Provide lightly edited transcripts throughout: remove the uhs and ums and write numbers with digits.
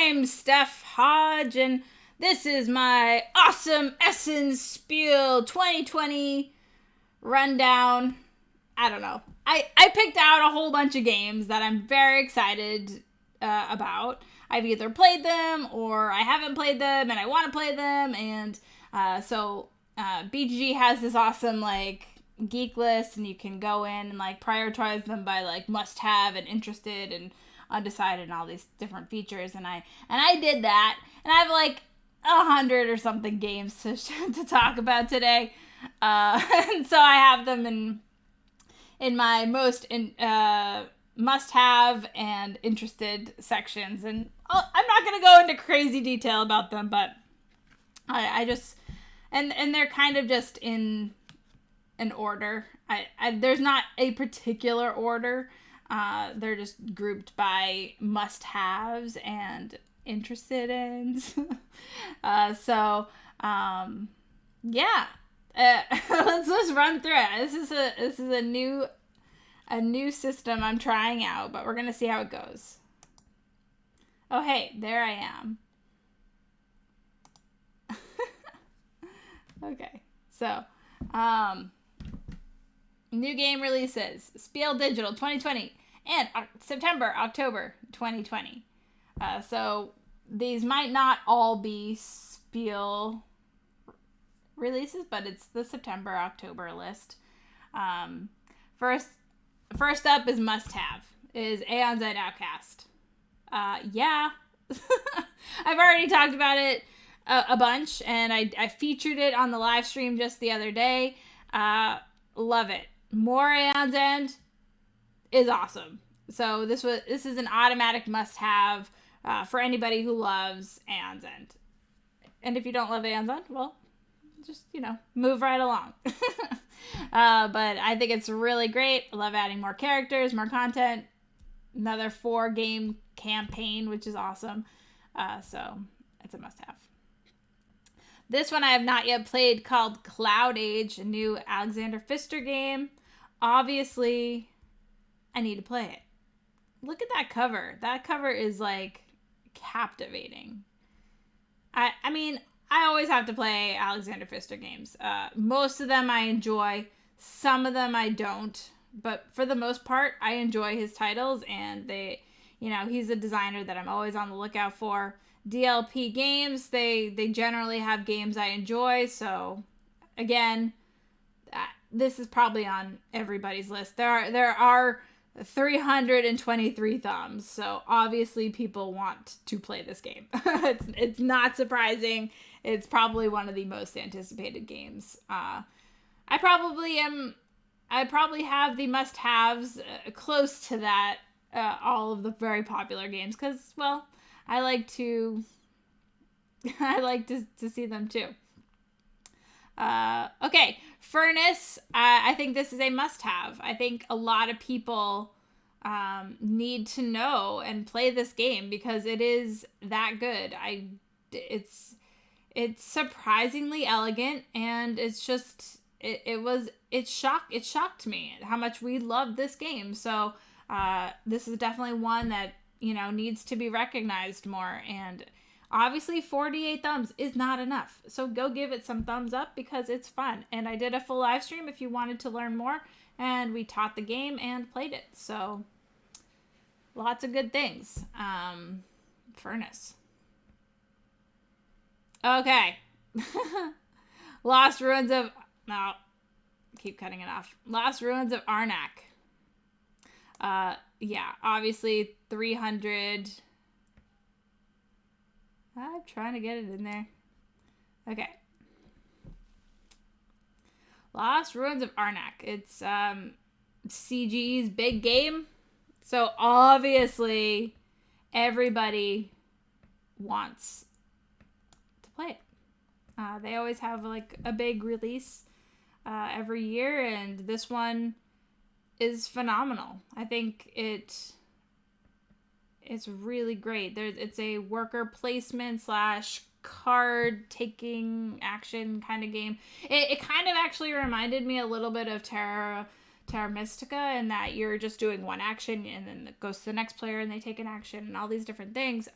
I'm Steph Hodge, and this is my awesome Essen Spiel 2020 rundown. I don't know. I picked out a whole bunch of games that I'm very excited about. I've either played them or I haven't played them and I want to play them. And so BGG has this awesome like geek list, and you can go in and like prioritize them by like must have and interested and undecided and all these different features. And I did that, and I have like 100 or something games to talk about today. And so I have them in my most must-have and interested sections, and I'm not going to go into crazy detail about them, but I just and they're kind of just in an order. There's not a particular order. They're just grouped by must-haves and interested ins. Yeah. Let's just run through it. This is a new system I'm trying out, but we're gonna see how it goes. Oh hey, there I am. Okay, so new game releases: Spiel Digital 2020 and September, October 2020. So these might not all be Spiel releases, but it's the September, October list. First up is must-have, is Aeon Z Outcast. Yeah. I've already talked about it a bunch, and I featured it on the live stream just the other day. Love it. More Aeon's End is awesome. So this is an automatic must-have for anybody who loves Aeon's End. And if you don't love Aeon's End, well, just, move right along. But I think it's really great. I love adding more characters, more content, another 4-game campaign, which is awesome. So it's a must-have. This one I have not yet played, called Cloud Age, a new Alexander Pfister game. Obviously, I need to play it. Look at that cover. That cover is like captivating. I mean, I always have to play Alexander Pfister games. Most of them I enjoy. Some of them I don't. But for the most part, I enjoy his titles, and he's a designer that I'm always on the lookout for. DLP games, they generally have games I enjoy. So, again, this is probably on everybody's list. There are 323 thumbs, so obviously people want to play this game. It's not surprising. It's probably one of the most anticipated games. I probably have the must-haves close to that, all of the very popular games, because, well, I like to see them too. Okay, Furnace. I think this is a must-have. I think a lot of people need to know and play this game because it is that good. It's surprisingly elegant, and it's just it shocked me how much we loved this game. So this is definitely one that needs to be recognized more. And obviously 48 thumbs is not enough. So go give it some thumbs up because it's fun. And I did a full live stream if you wanted to learn more. And we taught the game and played it. So lots of good things. Furnace. Okay. Lost Ruins of... No. Keep cutting it off. Lost Ruins of Arnak. Yeah. Obviously 300... I'm trying to get it in there. Okay. Lost Ruins of Arnak. It's CG's big game. So obviously everybody wants to play it. They always have like a big release every year, and this one is phenomenal. I think it's really great. It's a worker placement / card taking action kind of game. It kind of actually reminded me a little bit of Terra Mystica, in that you're just doing one action and then it goes to the next player and they take an action and all these different things.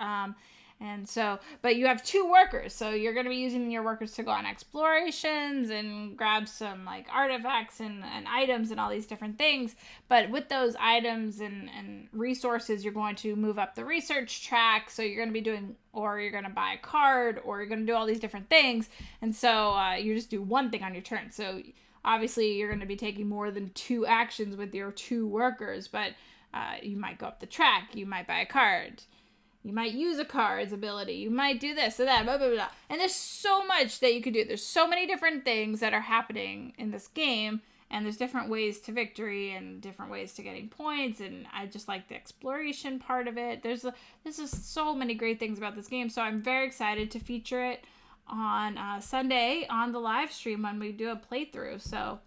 And so, but you have 2 workers, so you're going to be using your workers to go on explorations and grab some like artifacts and items and all these different things. But with those items and resources, you're going to move up the research track. So you're going to be doing, or you're going to buy a card, or you're going to do all these different things. And so you just do one thing on your turn. So obviously you're going to be taking more than 2 actions with your 2 workers, but you might go up the track, you might buy a card. You might use a card's ability. You might do this or that, blah, blah, blah. And there's so much that you could do. There's so many different things that are happening in this game. And there's different ways to victory and different ways to getting points. And I just like the exploration part of it. There's just so many great things about this game. So I'm very excited to feature it on Sunday on the live stream when we do a playthrough. So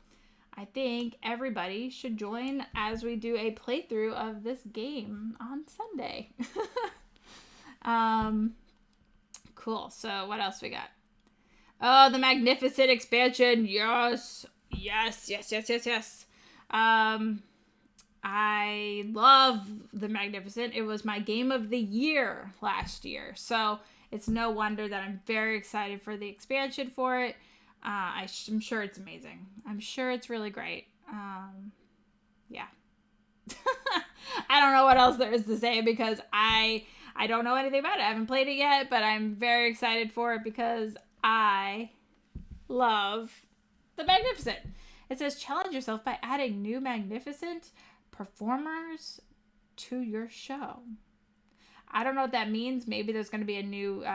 I think everybody should join as we do a playthrough of this game on Sunday. Cool. So what else we got? Oh, the Magnificent expansion. Yes. I love the Magnificent. It was my game of the year last year. So it's no wonder that I'm very excited for the expansion for it. I'm sure it's amazing. I'm sure it's really great. Yeah. I don't know what else there is to say because I don't know anything about it. I haven't played it yet, but I'm very excited for it because I love the Magnificent. It says challenge yourself by adding new Magnificent performers to your show. I don't know what that means. Maybe there's going to be a new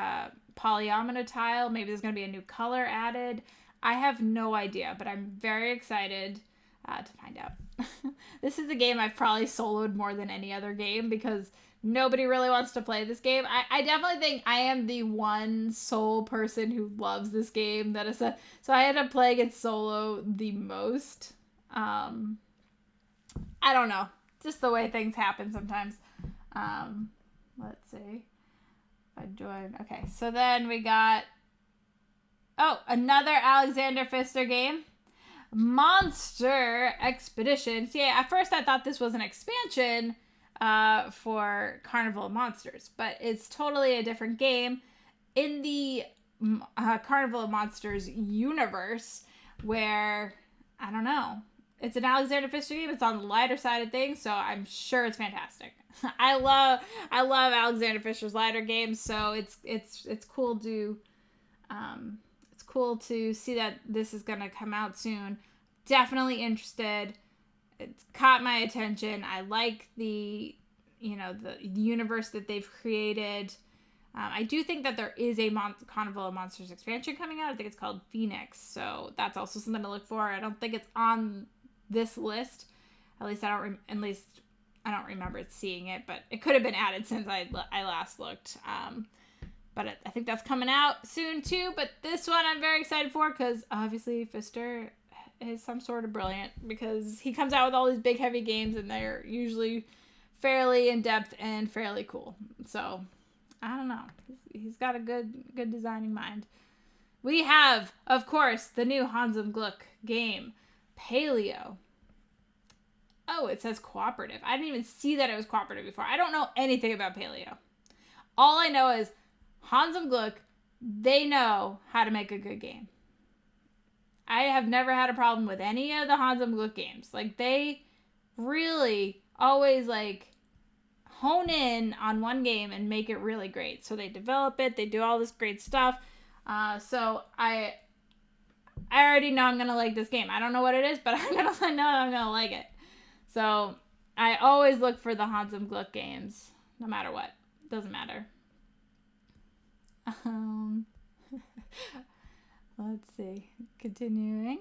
polyomino tile. Maybe there's going to be a new color added. I have no idea, but I'm very excited to find out. This is a game I've probably soloed more than any other game because nobody really wants to play this game. I definitely think I am the one sole person who loves this game. So I end up playing it solo the most. I don't know. Just the way things happen sometimes. Let's see. I join. Okay, so then we got another Alexander Pfister game. Monster Expedition. See, at first I thought this was an expansion for Carnival of Monsters, but it's totally a different game in the Carnival of Monsters universe where, I don't know, it's an Alexander Pfister game. It's on the lighter side of things, so I'm sure it's fantastic. I love Alexander Pfister's lighter games, so it's cool to see that this is gonna come out soon. Definitely interested. It's caught my attention. I like the universe that they've created. I do think that there is a Carnival of Monsters expansion coming out. I think it's called Phoenix, so that's also something to look for. I don't think it's on this list. At least I don't remember seeing it, but it could have been added since I last looked. But I think that's coming out soon too. But this one I'm very excited for because obviously Pfister is some sort of brilliant because he comes out with all these big heavy games and they're usually fairly in depth and fairly cool. So I don't know. He's got a good designing mind. We have, of course, the new Hans im Glück game, Paleo. Oh, it says cooperative. I didn't even see that it was cooperative before. I don't know anything about Paleo. All I know is Hans im Glück, they know how to make a good game. I have never had a problem with any of the Hans im Glück games. Like, they really always, hone in on one game and make it really great. So they develop it. They do all this great stuff. So I already know I'm going to like this game. I don't know what it is, but I know I'm going to like it. So I always look for the Hans im Glück games, no matter what. Doesn't matter. Let's see. Continuing.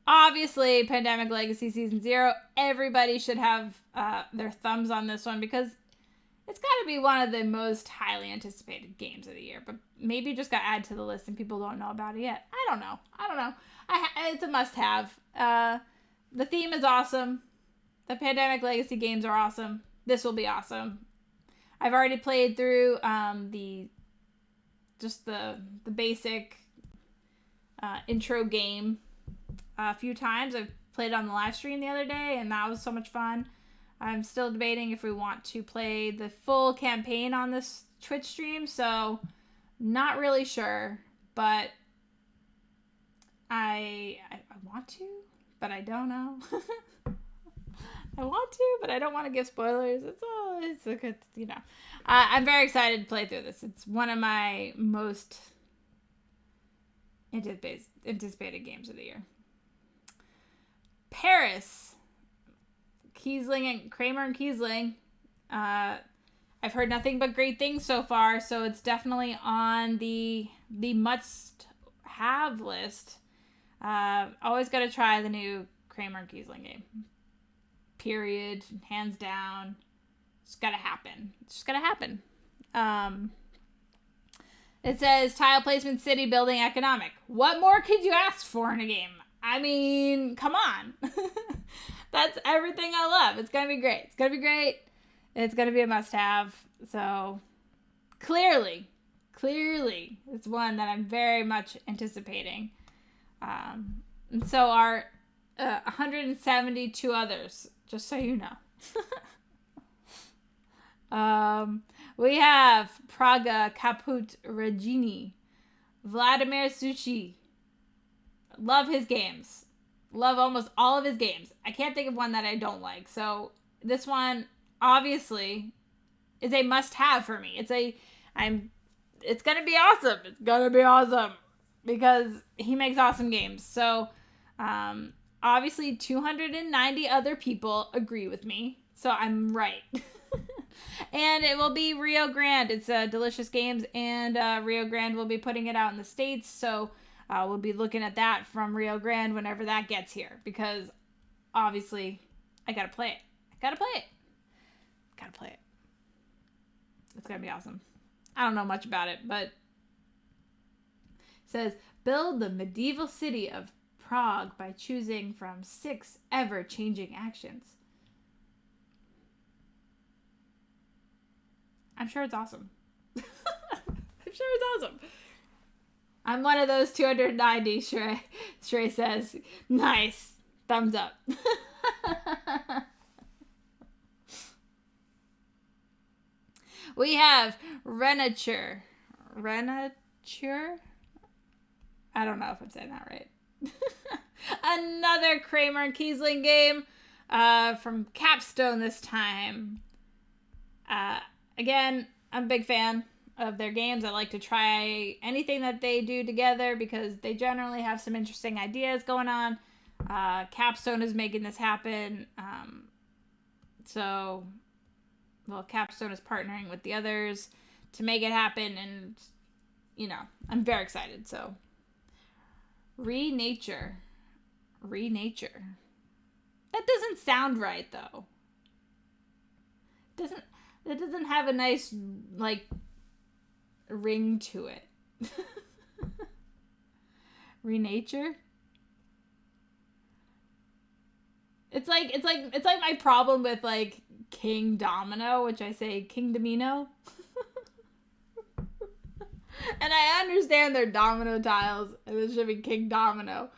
Obviously, Pandemic Legacy Season 0. Everybody should have their thumbs on this one because it's got to be one of the most highly anticipated games of the year. But maybe it just got added to the list and people don't know about it yet. I don't know. It's a must-have. The theme is awesome. The Pandemic Legacy games are awesome. This will be awesome. I've already played through the basic intro game a few times. I've played it on the live stream the other day, and that was so much fun. I'm still debating if we want to play the full campaign on this Twitch stream, so not really sure, but I want to, but I don't know. I want to, but I don't want to give spoilers. It's a good, I'm very excited to play through this. It's one of my most anticipated games of the year. Paris. Kramer and Kiesling. I've heard nothing but great things so far, so it's definitely on the must-have list. Always got to try the new Kramer and Kiesling game. Period. Hands down. It's got to happen. It's just got to happen. It says tile placement, city building, economic. What more could you ask for in a game? I mean, come on. That's everything I love. It's going to be great. It's going to be great. It's going to be a must-have. So, clearly, it's one that I'm very much anticipating. And so are 172 others, just so you know. We have Praga Caput Regini. Vladimir Sushi. Love his games. Love almost all of his games. I can't think of one that I don't like. So this one obviously is a must-have for me. It's gonna be awesome. It's gonna be awesome because he makes awesome games. So obviously 290 other people agree with me. So I'm right. And it will be Rio Grande. It's Delicious Games, and Rio Grande will be putting it out in the States. So we'll be looking at that from Rio Grande whenever that gets here, because obviously I gotta play it. Gotta play it. It's gonna be awesome. I don't know much about it, but it says build the medieval city of Prague by choosing from 6 ever-changing actions. I'm sure it's awesome. I'm sure it's awesome. I'm one of those 290, Shrey says. Nice. Thumbs up. We have Renature. Renature? I don't know if I'm saying that right. Another Kramer and Kiesling game from Capstone this time. Again, I'm a big fan of their games. I like to try anything that they do together because they generally have some interesting ideas going on. Capstone is making this happen. Capstone is partnering with the others to make it happen, and I'm very excited. So Renature. That doesn't sound right though. It doesn't have a nice ring to it. Renature. It's like my problem with King Domino, which I say King Domino. And I understand they're domino tiles, and this should be King Domino.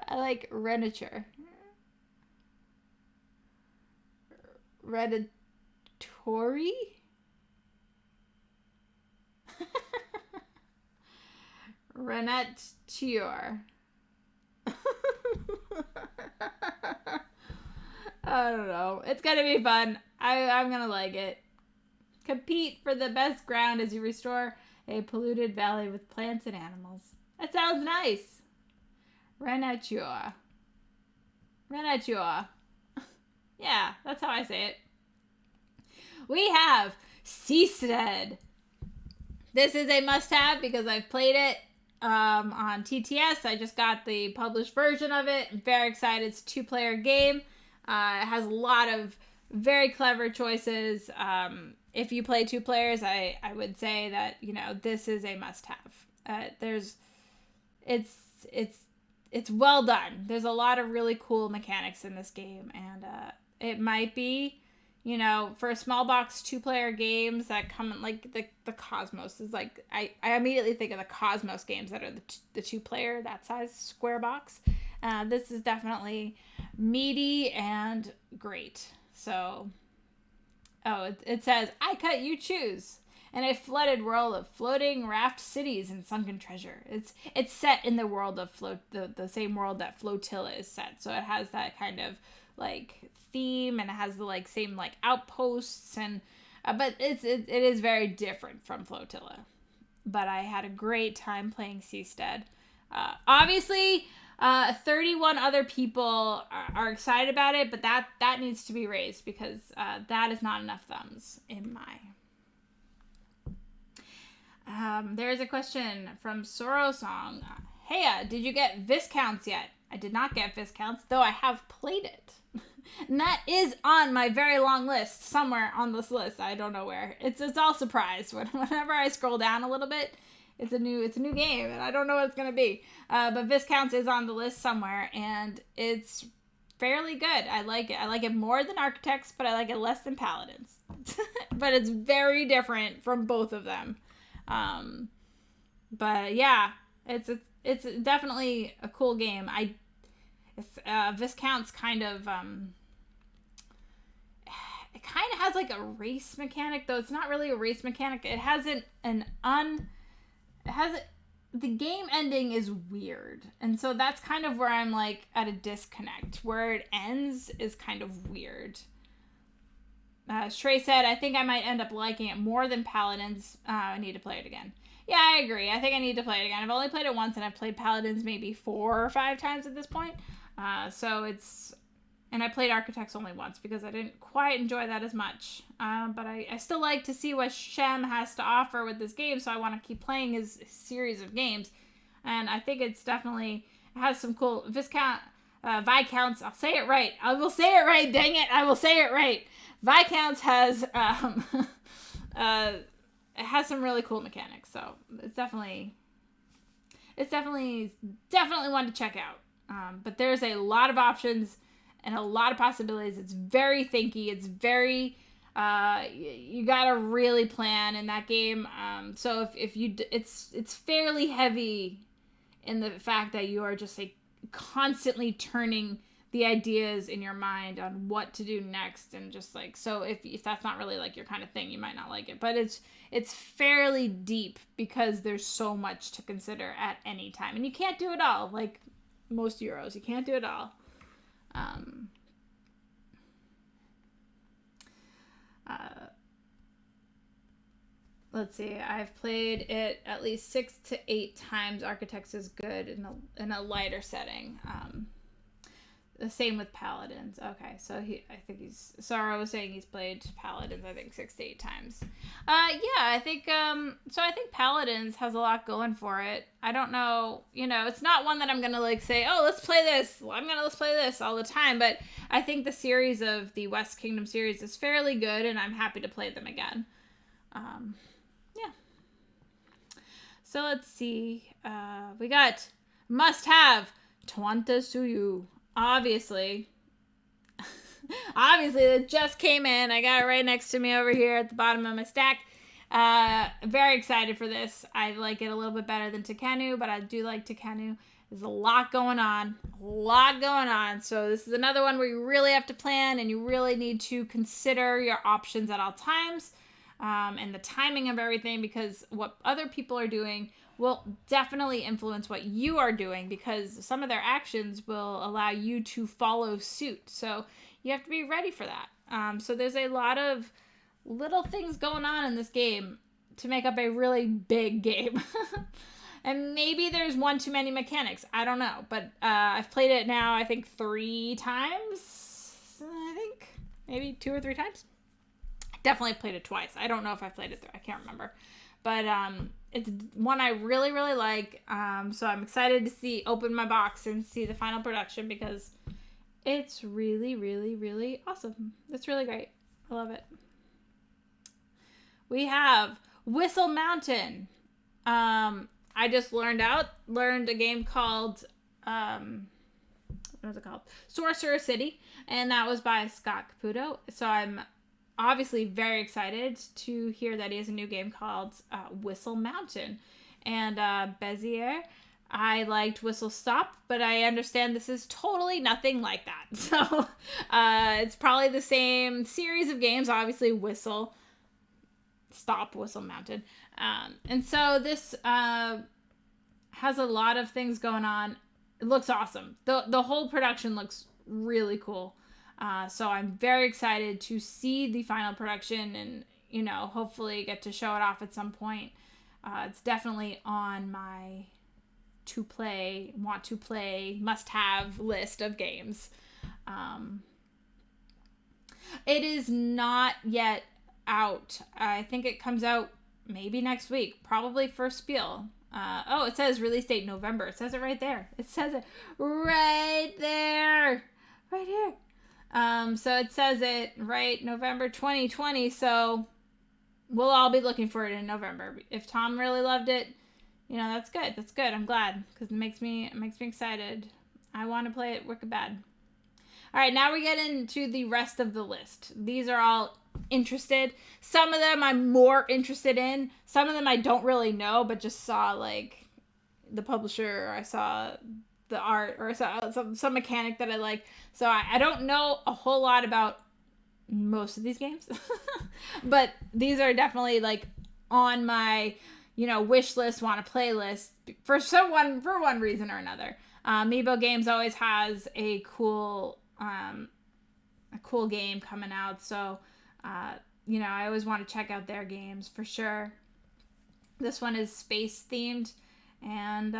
I like Renature. Renature? Renature. I don't know. It's gonna be fun. I'm gonna like it. Compete for the best ground as you restore a polluted valley with plants and animals. That sounds nice. Renature. Yeah, that's how I say it. We have Seastead. This is a must-have because I've played it on TTS. I just got the published version of it. I'm very excited. It's a 2-player game. It has a lot of very clever choices. If you play 2 players, I would say that this is a must-have. It's well done. There's a lot of really cool mechanics in this game, and it might be, for a small box 2-player games that come in the Cosmos is I immediately think of the Cosmos games that are the 2-player, that size square box. This is definitely meaty and great. So, it says, I cut, you choose. and a flooded world of floating raft cities and sunken treasure. It's set in the world of the same world that Flotilla is set, so it has that kind of like theme, and it has the like same like outposts, and but it is very different from Flotilla. But I had a great time playing Seastead. Obviously, 31 other people are excited about it, but that needs to be raised because that is not enough thumbs in my. There's a question from Soro Song. Hey, did you get Viscounts yet? I did not get Viscounts, though I have played it. And that is on my very long list, somewhere on this list. I don't know where. It's all surprise. Whenever I scroll down a little bit, it's a new game, and I don't know what it's gonna be. But Viscounts is on the list somewhere, and it's fairly good. I like it. I like it more than Architects, but I like it less than Paladins. But it's very different from both of them. But yeah, it's definitely a cool game. Viscount's kind of it kind of has like a race mechanic, though it's not really a race mechanic. It has the game ending is weird, and so that's kind of where I'm like at a disconnect. Where it ends is kind of weird. Shrey said, I think I might end up liking it more than Paladins. I need to play it again. Yeah, I agree. I think I need to play it again. I've only played it once, and I've played Paladins maybe 4 or 5 times at this point. And I played Architects only once because I didn't quite enjoy that as much. But I still like to see what Shem has to offer with this game, so I want to keep playing his series of games. And I think it has some cool Viscounts. I'll say it right. I will say it right, dang it. I will say it right. Viscounts has it has some really cool mechanics, so it's definitely one to check out. But there's a lot of options and a lot of possibilities. It's very thinky. It's very you gotta really plan in that game. So if you it's fairly heavy in the fact that you are just like constantly turning the ideas in your mind on what to do next, and just like, so if that's not really like your kind of thing, you might not like it. But it's fairly deep because there's so much to consider at any time, and you can't do it all. Like most Euros, you can't do it all. Let's see. I've played it at least 6 to 8 times. Architects is good in a lighter setting. The same with Paladins. Okay, so Sarah was saying he's played Paladins, I think 6 to 8 times. Yeah, I think Paladins has a lot going for it. I don't know, it's not one that I'm gonna like say, oh, let's play this. Let's play this all the time. But I think the series of the West Kingdom series is fairly good, and I'm happy to play them again. Yeah. So let's see. We got must have Twanta Suyu. Obviously, it just came in. I got it right next to me over here at the bottom of my stack. Very excited for this. I like it a little bit better than Takenu, but I do like Takenu. There's a lot going on. So this is another one where you really have to plan, and you really need to consider your options at all times, and the timing of everything, because what other people are doing will definitely influence what you are doing, because some of their actions will allow you to follow suit. So you have to be ready for that. So there's a lot of little things going on in this game to make up a really big game. And maybe there's one too many mechanics. I don't know. But I've played it now, I think 3 times. I think maybe 2 or 3 times. I definitely played it twice. I don't know if I played it I can't remember. But it's one I really, really like. So I'm excited to open my box and see the final production, because it's really, really, really awesome. It's really great. I love it. We have Whistle Mountain. I just learned a game called, what was it called? Sorcerer City. And that was by Scott Caputo. So I'm obviously very excited to hear that he has a new game called Whistle Mountain. And Bezier, I liked Whistle Stop, but I understand this is totally nothing like that. So it's probably the same series of games. Obviously Whistle stop whistle mounted. And so this has a lot of things going on. It looks awesome. The whole production looks really cool. So I'm very excited to see the final production and, hopefully get to show it off at some point. It's definitely on my want to play, must have list of games. It is not yet out. I think it comes out maybe next week, probably for Spiel. It says release date November. It says it right there. It says it right there. Right here. So it says it right November 2020. So we'll all be looking for it in November. If Tom really loved it, that's good. That's good. I'm glad because it makes me excited. I want to play it wicked bad. All right, now we get into the rest of the list. These are all interested. Some of them I'm more interested in. Some of them I don't really know, but just saw like the publisher, or I saw the art, or I saw some mechanic that I like. So I don't know a whole lot about most of these games, but these are definitely like on my wish list, want to play list for one reason or another. Meepo Games always has a cool game coming out, so I always want to check out their games for sure. This one is space themed, and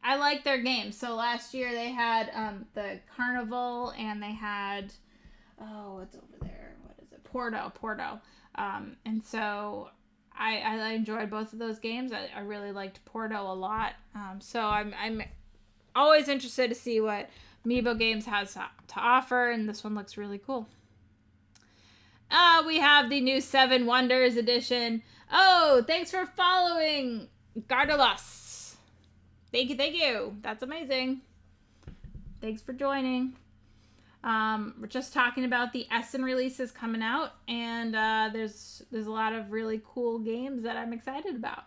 I like their games. So last year they had the Carnival, and they had what's over there? What is it? Porto. And so I enjoyed both of those games. I really liked Porto a lot. So I'm always interested to see what Meepo Games has to offer, and this one looks really cool. We have the new Seven Wonders edition. Oh, thanks for following, Gardalos. Thank you. That's amazing. Thanks for joining. We're just talking about the Essen releases coming out, and there's a lot of really cool games that I'm excited about.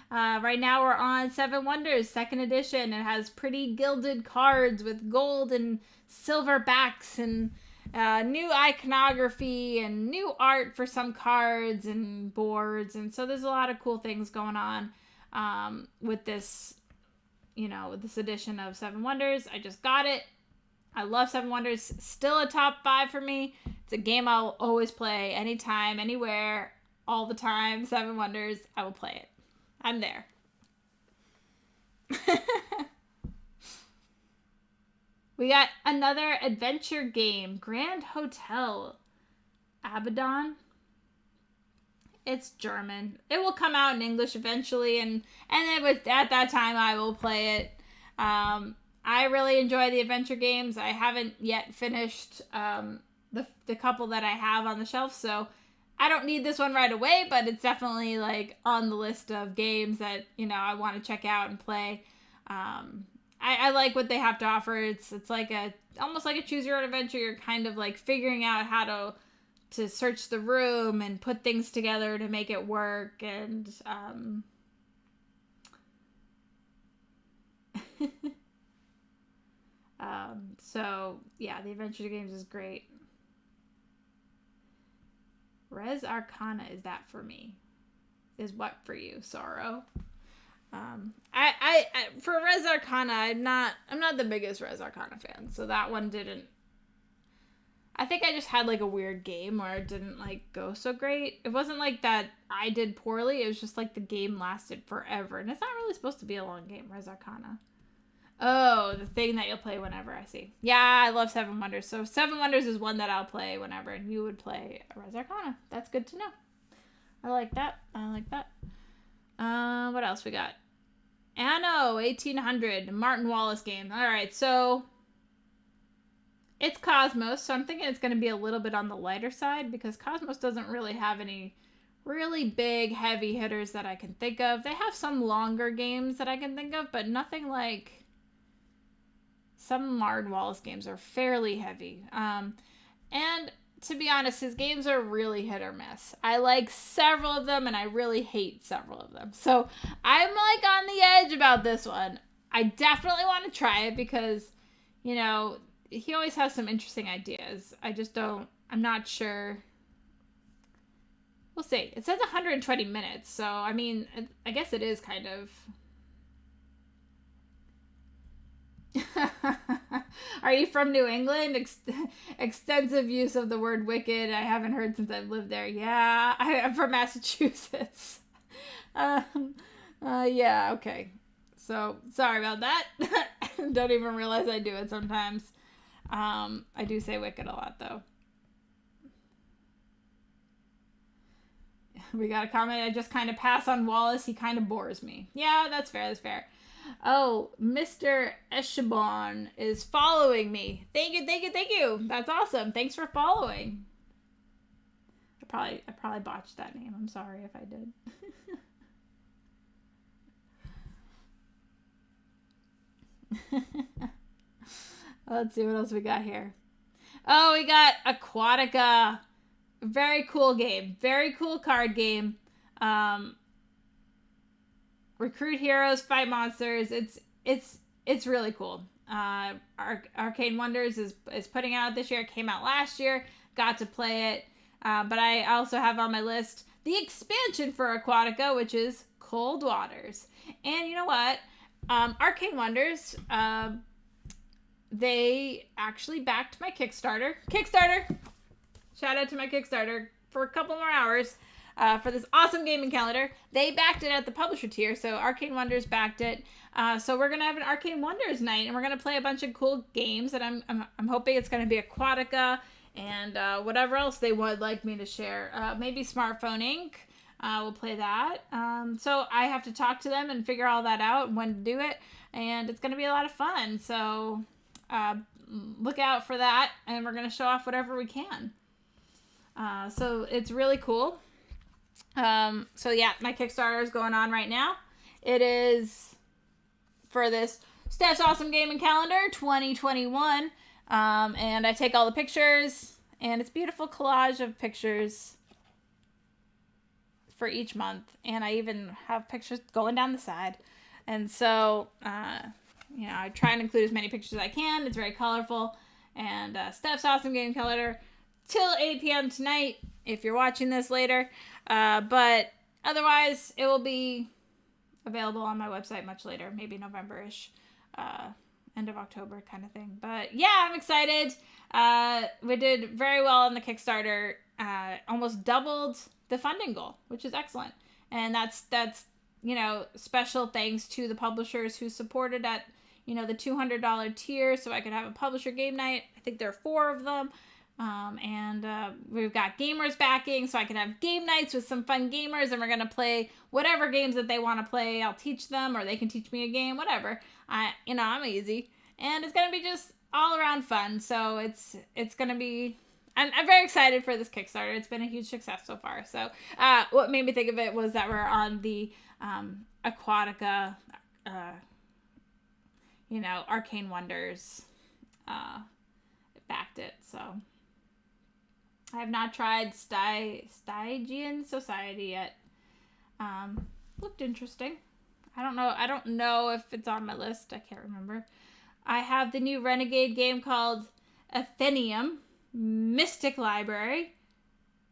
Right now we're on Seven Wonders, 2nd edition. It has pretty gilded cards with gold and silver backs, and new iconography and new art for some cards and boards. And so there's a lot of cool things going on with this, with this edition of Seven Wonders. I just got it. I love Seven Wonders. Still a top 5 for me. It's a game I'll always play anytime, anywhere, all the time. Seven Wonders, I will play it. I'm there. We got another adventure game, Grand Hotel. Abaddon. It's German. It will come out in English eventually, and then at that time I will play it. I really enjoy the adventure games. I haven't yet finished the couple that I have on the shelf, so I don't need this one right away, but it's definitely like on the list of games that I want to check out and play. I like what they have to offer. It's like almost like a choose your own adventure. You're kind of like figuring out how to search the room and put things together to make it work, and so yeah, the adventure games is great. Res Arcana, is that for me? Is what for you, Sorrow? I for Res Arcana, I'm not the biggest Res Arcana fan, so that one didn't. I think I just had like a weird game where it didn't like go so great. It wasn't like that I did poorly. It was just like the game lasted forever, and it's not really supposed to be a long game. Res Arcana. Oh, the thing that you'll play whenever. I see. Yeah, I love Seven Wonders. So Seven Wonders is one that I'll play whenever, and you would play Res Arcana. That's good to know. I like that. What else we got? Anno 1800, Martin Wallace game. All right, so it's Cosmos, so I'm thinking it's going to be a little bit on the lighter side because Cosmos doesn't really have any really big, heavy hitters that I can think of. They have some longer games that I can think of, but nothing like... Some Martin Wallace games are fairly heavy. And to be honest, his games are really hit or miss. I like several of them, and I really hate several of them. So I'm like on the edge about this one. I definitely want to try it because, he always has some interesting ideas. I'm not sure We'll see. It says 120 minutes, so I mean, I guess it is kind of. Are you from New England? Extensive use of the word wicked. I haven't heard since I've lived there. Yeah, I'm from Massachusetts. Yeah, okay. So, sorry about that. Don't even realize I do it sometimes. I do say wicked a lot, though. We got a comment. I just kind of pass on Wallace. He kind of bores me. Yeah, that's fair. That's fair. Oh, Mr. Echelon is following me. Thank you, thank you, thank you. That's awesome. Thanks for following. I probably botched that name. I'm sorry if I did. Let's see what else we got here. Oh, we got Aquatica. Very cool game. Very cool card game. Recruit heroes, fight monsters. It's really cool. Arcane Wonders is putting out this year. It came out last year. Got to play it. But I also have on my list the expansion for Aquatica, which is Cold Waters. And you know what? Arcane Wonders, they actually backed my Kickstarter. Shout out to my Kickstarter for a couple more hours for this awesome gaming calendar. They backed it at the publisher tier, so Arcane Wonders backed it. So we're gonna have an Arcane Wonders night, and we're gonna play a bunch of cool games. And I'm hoping it's gonna be Aquatica and whatever else they would like me to share. Maybe Smartphone Inc. We'll play that. So I have to talk to them and figure all that out and when to do it, and it's gonna be a lot of fun. So look out for that, and we're gonna show off whatever we can. So it's really cool. So yeah, my Kickstarter is going on right now. It is for this Steph's Awesome Gaming Calendar 2021. And I take all the pictures, and it's a beautiful collage of pictures for each month. And I even have pictures going down the side. And so, I try and include as many pictures as I can. It's very colorful. And Steph's Awesome Gaming Calendar till 8 p.m. tonight if you're watching this later. But otherwise, it will be available on my website much later, maybe November-ish, end of October kind of thing. But yeah, I'm excited. We did very well on the Kickstarter, almost doubled the funding goal, which is excellent. And that's special thanks to the publishers who supported at, the $200 tier so I could have a publisher game night. I think there are 4 of them. And we've got gamers backing, so I can have game nights with some fun gamers, and we're going to play whatever games that they want to play. I'll teach them, or they can teach me a game, whatever. I'm easy. And it's going to be just all around fun. So it's going to be, I'm very excited for this Kickstarter. It's been a huge success so far. So, what made me think of it was that we're on the, Aquatica, Arcane Wonders, backed it, so. I have not tried Stygian Society yet. Looked interesting. I don't know if it's on my list. I can't remember. I have the new Renegade game called Athenium Mystic Library.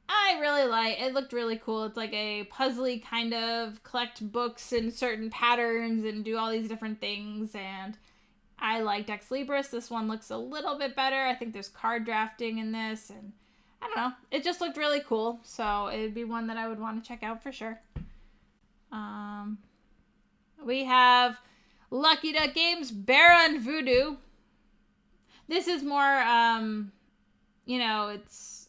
I really like it. Looked really cool. It's like a puzzly kind of collect books in certain patterns and do all these different things. And I liked Ex Libris. This one looks a little bit better. I think there's card drafting in this, and I don't know. It just looked really cool, so it'd be one that I would want to check out for sure. We have Lucky Duck Games, Bara and Voodoo. This is more, it's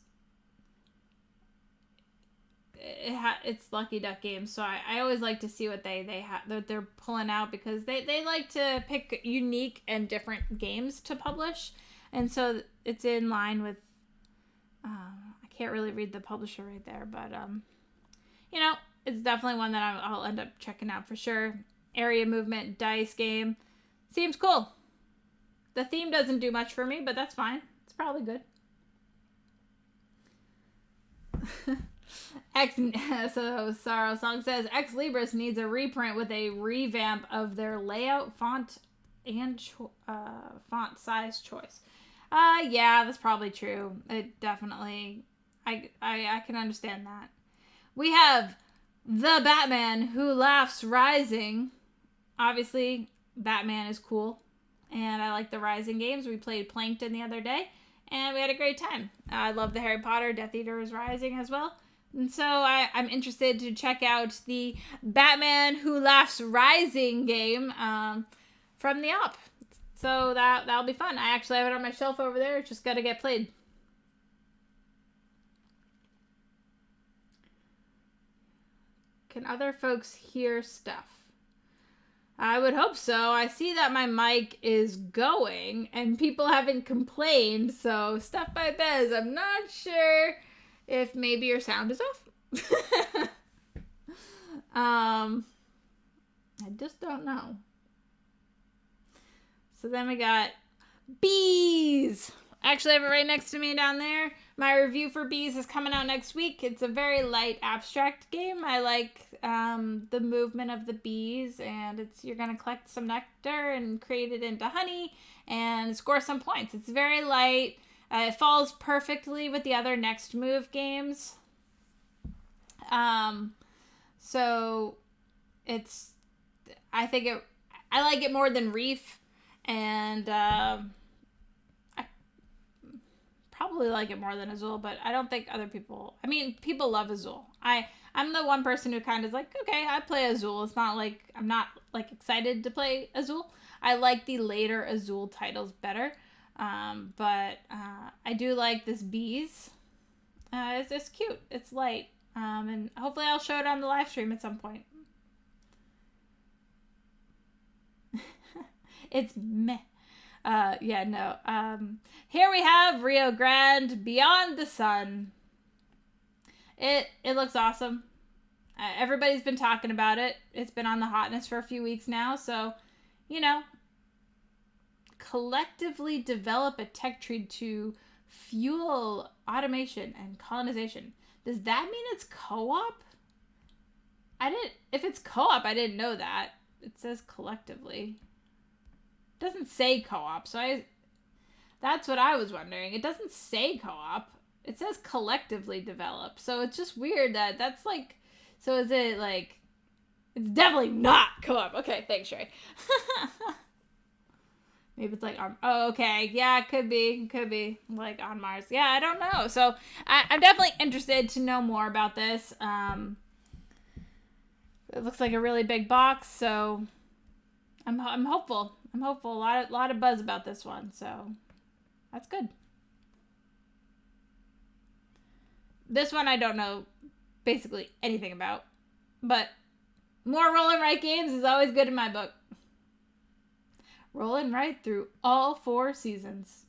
Lucky Duck Games, so I always like to see what they're pulling out, because they like to pick unique and different games to publish, and so it's in line with. I can't really read the publisher right there, but it's definitely one that I'll end up checking out for sure. Area movement dice game seems cool. The theme doesn't do much for me, but that's fine. It's probably good. So Sorrow Song says Ex Libris needs a reprint with a revamp of their layout, font, and font size choice. Yeah, that's probably true. It definitely, I can understand that. We have The Batman Who Laughs Rising. Obviously, Batman is cool. And I like the Rising games. We played Plankton the other day. And we had a great time. I love the Harry Potter Death Eater is Rising as well. And so I'm interested to check out the Batman Who Laughs Rising game from the op. So that'll be fun. I actually have it on my shelf over there. It's just got to get played. Can other folks hear stuff? I would hope so. I see that my mic is going and people haven't complained. So, Stuff by Bez, I'm not sure if maybe your sound is off. I just don't know. So then we got bees. Actually, I have it right next to me down there. My review for bees is coming out next week. It's a very light abstract game. I like the movement of the bees, and you're gonna collect some nectar and create it into honey and score some points. It's very light. It falls perfectly with the other next move games. So I like it more than Reef, and I probably like it more than Azul, but I don't think other people, people love Azul. I'm the one person who kind of is like, okay, I play Azul. It's not like, I'm not like excited to play Azul. I like the later Azul titles better. But I do like this bees. It's just cute. It's light. And hopefully I'll show it on the live stream at some point. It's meh. Here we have Rio Grande Beyond the Sun. It looks awesome. Everybody's been talking about it. It's been on the hotness for a few weeks now. So, collectively develop a tech tree to fuel automation and colonization. Does that mean it's co-op? If it's co-op, I didn't know that. It says collectively. It doesn't say co-op, so that's what I was wondering. It doesn't say co-op. It says collectively develop. So it's just weird that's like, so is it like, it's definitely not co-op. Okay, thanks, Sherry. Maybe it's like, okay. Yeah, it could be like on Mars. Yeah, I don't know. So I'm definitely interested to know more about this. It looks like a really big box, so I'm hopeful. I'm hopeful. A lot of buzz about this one, so that's good. This one I don't know basically anything about, but more roll and write games is always good in my book. Roll and write through all 4 seasons.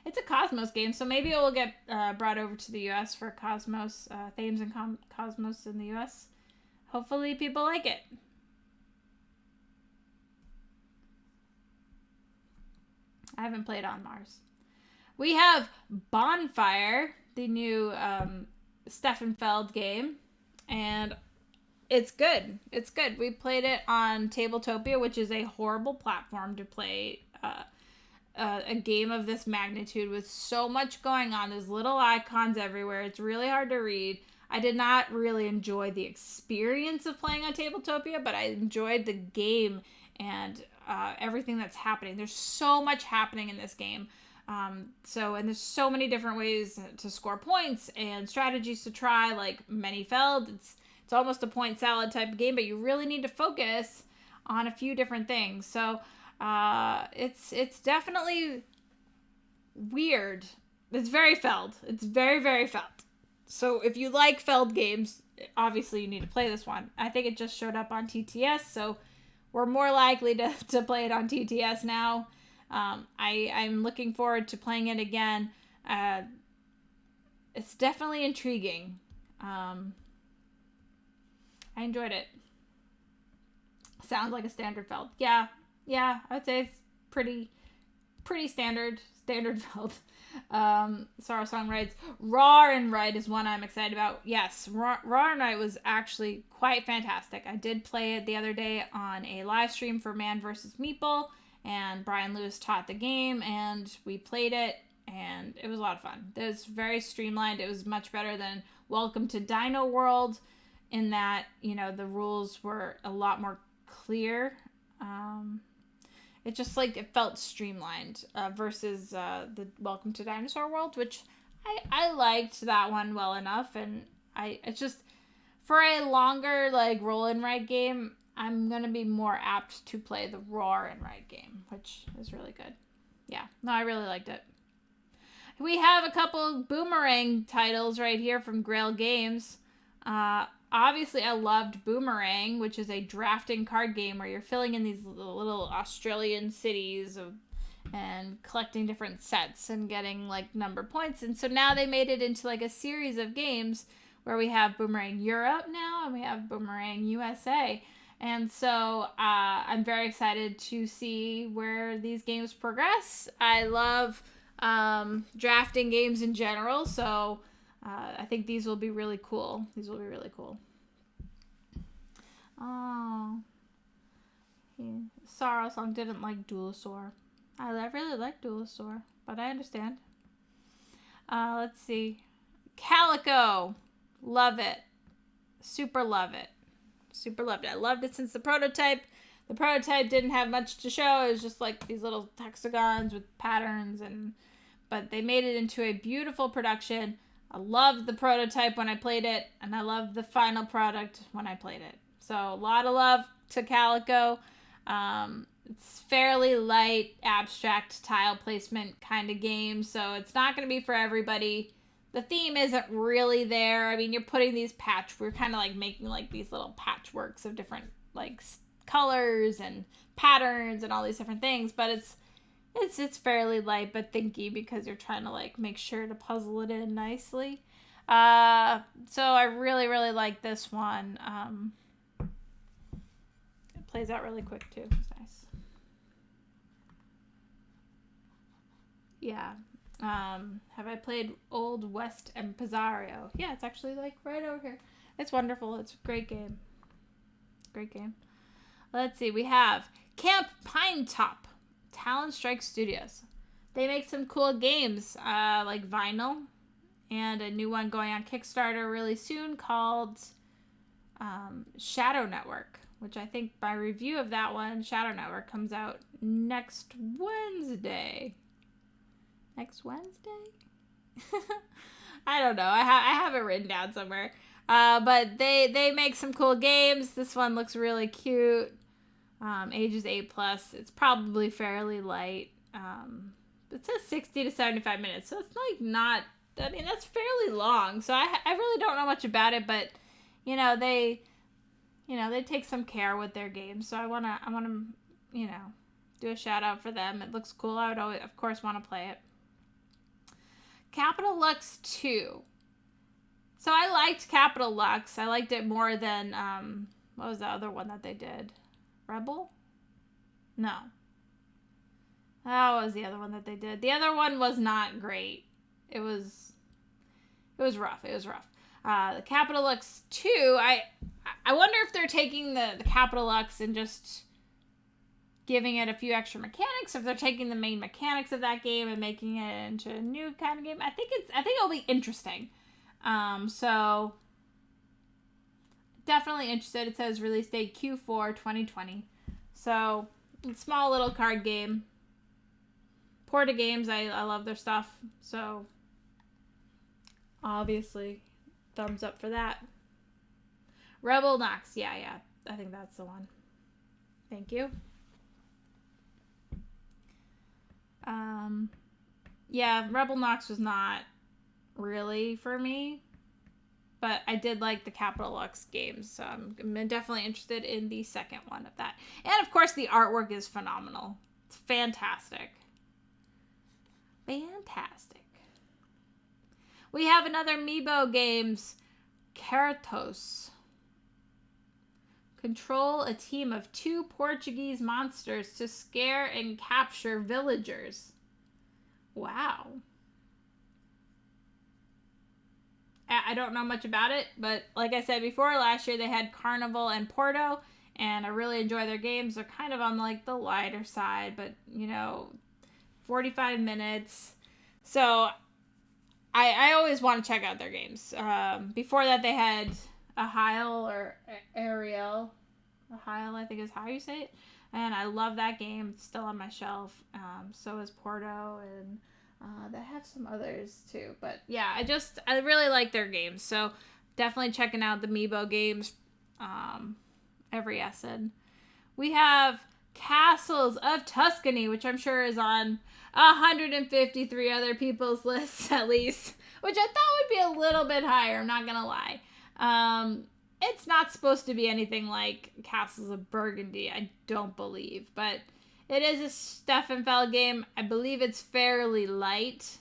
It's a Cosmos game, so maybe it will get brought over to the US for Cosmos, Thames and Cosmos in the US. Hopefully people like it. I haven't played on Mars. We have Bonfire, the new Steffenfeld game, and it's good. It's good. We played it on Tabletopia, which is a horrible platform to play a game of this magnitude with so much going on. There's little icons everywhere. It's really hard to read. I did not really enjoy the experience of playing on Tabletopia, but I enjoyed the game and everything that's happening. There's so much happening in this game. And there's so many different ways to score points and strategies to try, like Many-Feld. It's almost a point salad type of game, but you really need to focus on a few different things. So it's definitely weird. It's very Feld. It's very, very Feld. So if you like Feld games, obviously you need to play this one. I think it just showed up on TTS, so we're more likely to play it on TTS now. I'm looking forward to playing it again. It's definitely intriguing. I enjoyed it. Sounds like a standard Feld. Yeah, I would say it's pretty standard Feld. Sorrow Song writes, Raw and Right is one I'm excited about. Yes, Raw and Right was actually quite fantastic. I did play it the other day on a live stream for Man vs. Meeple, and Brian Lewis taught the game, and we played it, and it was a lot of fun. It was very streamlined. It was much better than Welcome to Dino World, in that, you know, the rules were a lot more clear. It just, like, it felt streamlined versus the Welcome to Dinosaur World, which I liked that one well enough, and it's just, for a longer, like, roll and write game, I'm going to be more apt to play the roar and write game, which is really good. Yeah, no, I really liked it. We have a couple Boomerang titles right here from Grail Games. Obviously, I loved Boomerang, which is a drafting card game where you're filling in these little Australian cities and collecting different sets and getting, like, number points. And so now they made it into, like, a series of games where we have Boomerang Europe now and we have Boomerang USA. And so I'm very excited to see where these games progress. I love drafting games in general, so I think these will be really cool. Oh. Yeah. Sorrow Song didn't like Dualosaur. I really like Dualosaur, but I understand. Let's see. Calico. Love it. Super love it. Super loved it. I loved it since the prototype. The prototype didn't have much to show. It was just like these little hexagons with patterns, but they made it into a beautiful production. I loved the prototype when I played it, and I loved the final product when I played it. So a lot of love to Calico. It's fairly light, abstract tile placement kind of game, so it's not going to be for everybody. The theme isn't really there. I mean, you're putting these we're kind of like making like these little patchworks of different like colors and patterns and all these different things, but it's fairly light but thinky because you're trying to like make sure to puzzle it in nicely. So I really, really like this one. It plays out really quick too. It's nice. Yeah. Have I played Old West and Pizarro? Yeah, it's actually like right over here. It's wonderful. It's a great game. Great game. Let's see. We have Camp Pine Top, Talon Strike Studios. They make some cool games like Vinyl, and a new one going on Kickstarter really soon called Shadow Network, which I think by review of that one, Shadow Network, comes out next Wednesday. Next Wednesday? I don't know. I have it written down somewhere. But they make some cool games. This one looks really cute. Ages 8+. It's probably fairly light. It says 60 to 75 minutes. So it's like not... I mean, that's fairly long. So I really don't know much about it. But, they take some care with their games. So I want to, do a shout out for them. It looks cool. I would always, of course, want to play it. Capital Lux 2. So I liked Capital Lux. I liked it more than, what was the other one that they did? Rebel? No. That was the other one that they did. The other one was not great. It was rough. The Capital Lux 2, I wonder if they're taking the Capital Lux and just giving it a few extra mechanics, if they're taking the main mechanics of that game and making it into a new kind of game. I think it'll be interesting. So definitely interested. It says release date Q4 2020. So small little card game. Porta Games, I love their stuff. So obviously thumbs up for that. Rebel Knox. Yeah. I think that's the one. Thank you. Yeah, Rebel Knox was not really for me, but I did like the Capital Lux games, so I'm definitely interested in the second one of that. And of course, the artwork is phenomenal. It's fantastic. We have another Meepo Games, Keratos. Control a team of 2 Portuguese monsters to scare and capture villagers. Wow. I don't know much about it, but like I said before, last year they had Carnival and Porto, and I really enjoy their games. They're kind of on like the lighter side, but 45 minutes, So I always want to check out their games. Before that, they had Ahile or Ariel. Ahile, I think is how you say it. And I love that game. It's still on my shelf. So is Porto, and they have some others too. But yeah, I really like their games. So definitely checking out the Meepo games every Essen. We have Castles of Tuscany, which I'm sure is on 153 other people's lists at least, which I thought would be a little bit higher, I'm not gonna lie. It's not supposed to be anything like Castles of Burgundy, I don't believe, but it is a Steffenfeld game. I believe it's fairly light,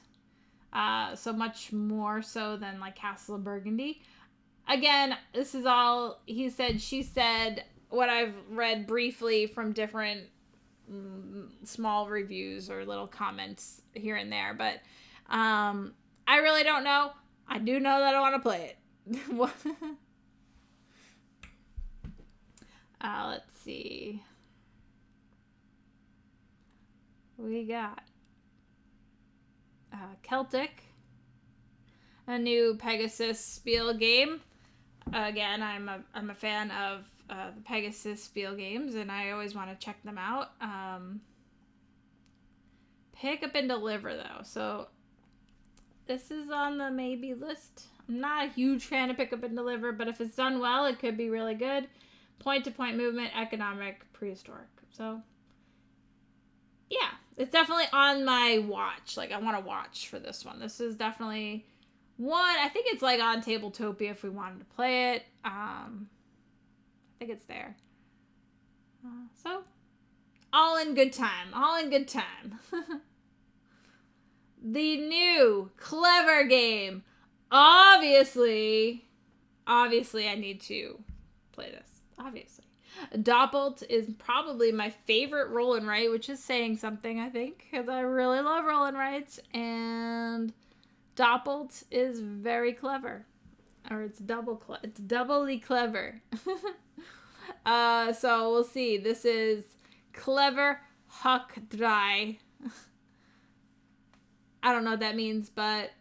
so much more so than like Castle of Burgundy. Again, this is all he said, she said, what I've read briefly from different small reviews or little comments here and there, but I really don't know. I do know that I want to play it. Let's see. We got Celtic, a new Pegasus Spiel game. Again, I'm a fan of the Pegasus Spiel games, and I always want to check them out. Pick up and deliver, though. So this is on the maybe list. I'm not a huge fan of pick up and deliver, but if it's done well, it could be really good. Point-to-point movement, economic, prehistoric. So yeah, it's definitely on my watch. Like, I want to watch for this one. This is definitely one. I think it's like on Tabletopia if we wanted to play it. I think it's there. So, all in good time. All in good time. The new clever game. Obviously, I need to play this. Obviously. Doppelt is probably my favorite roll and write, which is saying something, I think, because I really love roll and writes. And Doppelt is very clever. Or it's doubly clever. So we'll see. This is Clever Huck Dry. I don't know what that means, but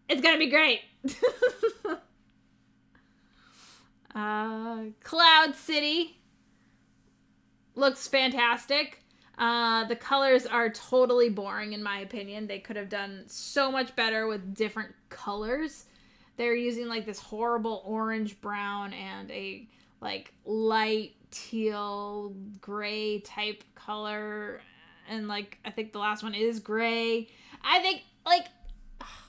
it's gonna be great. Cloud City looks fantastic. The colors are totally boring in my opinion. They could have done so much better with different colors. They're using like this horrible orange brown and a like light teal gray type color, and like I think the last one is gray. I think like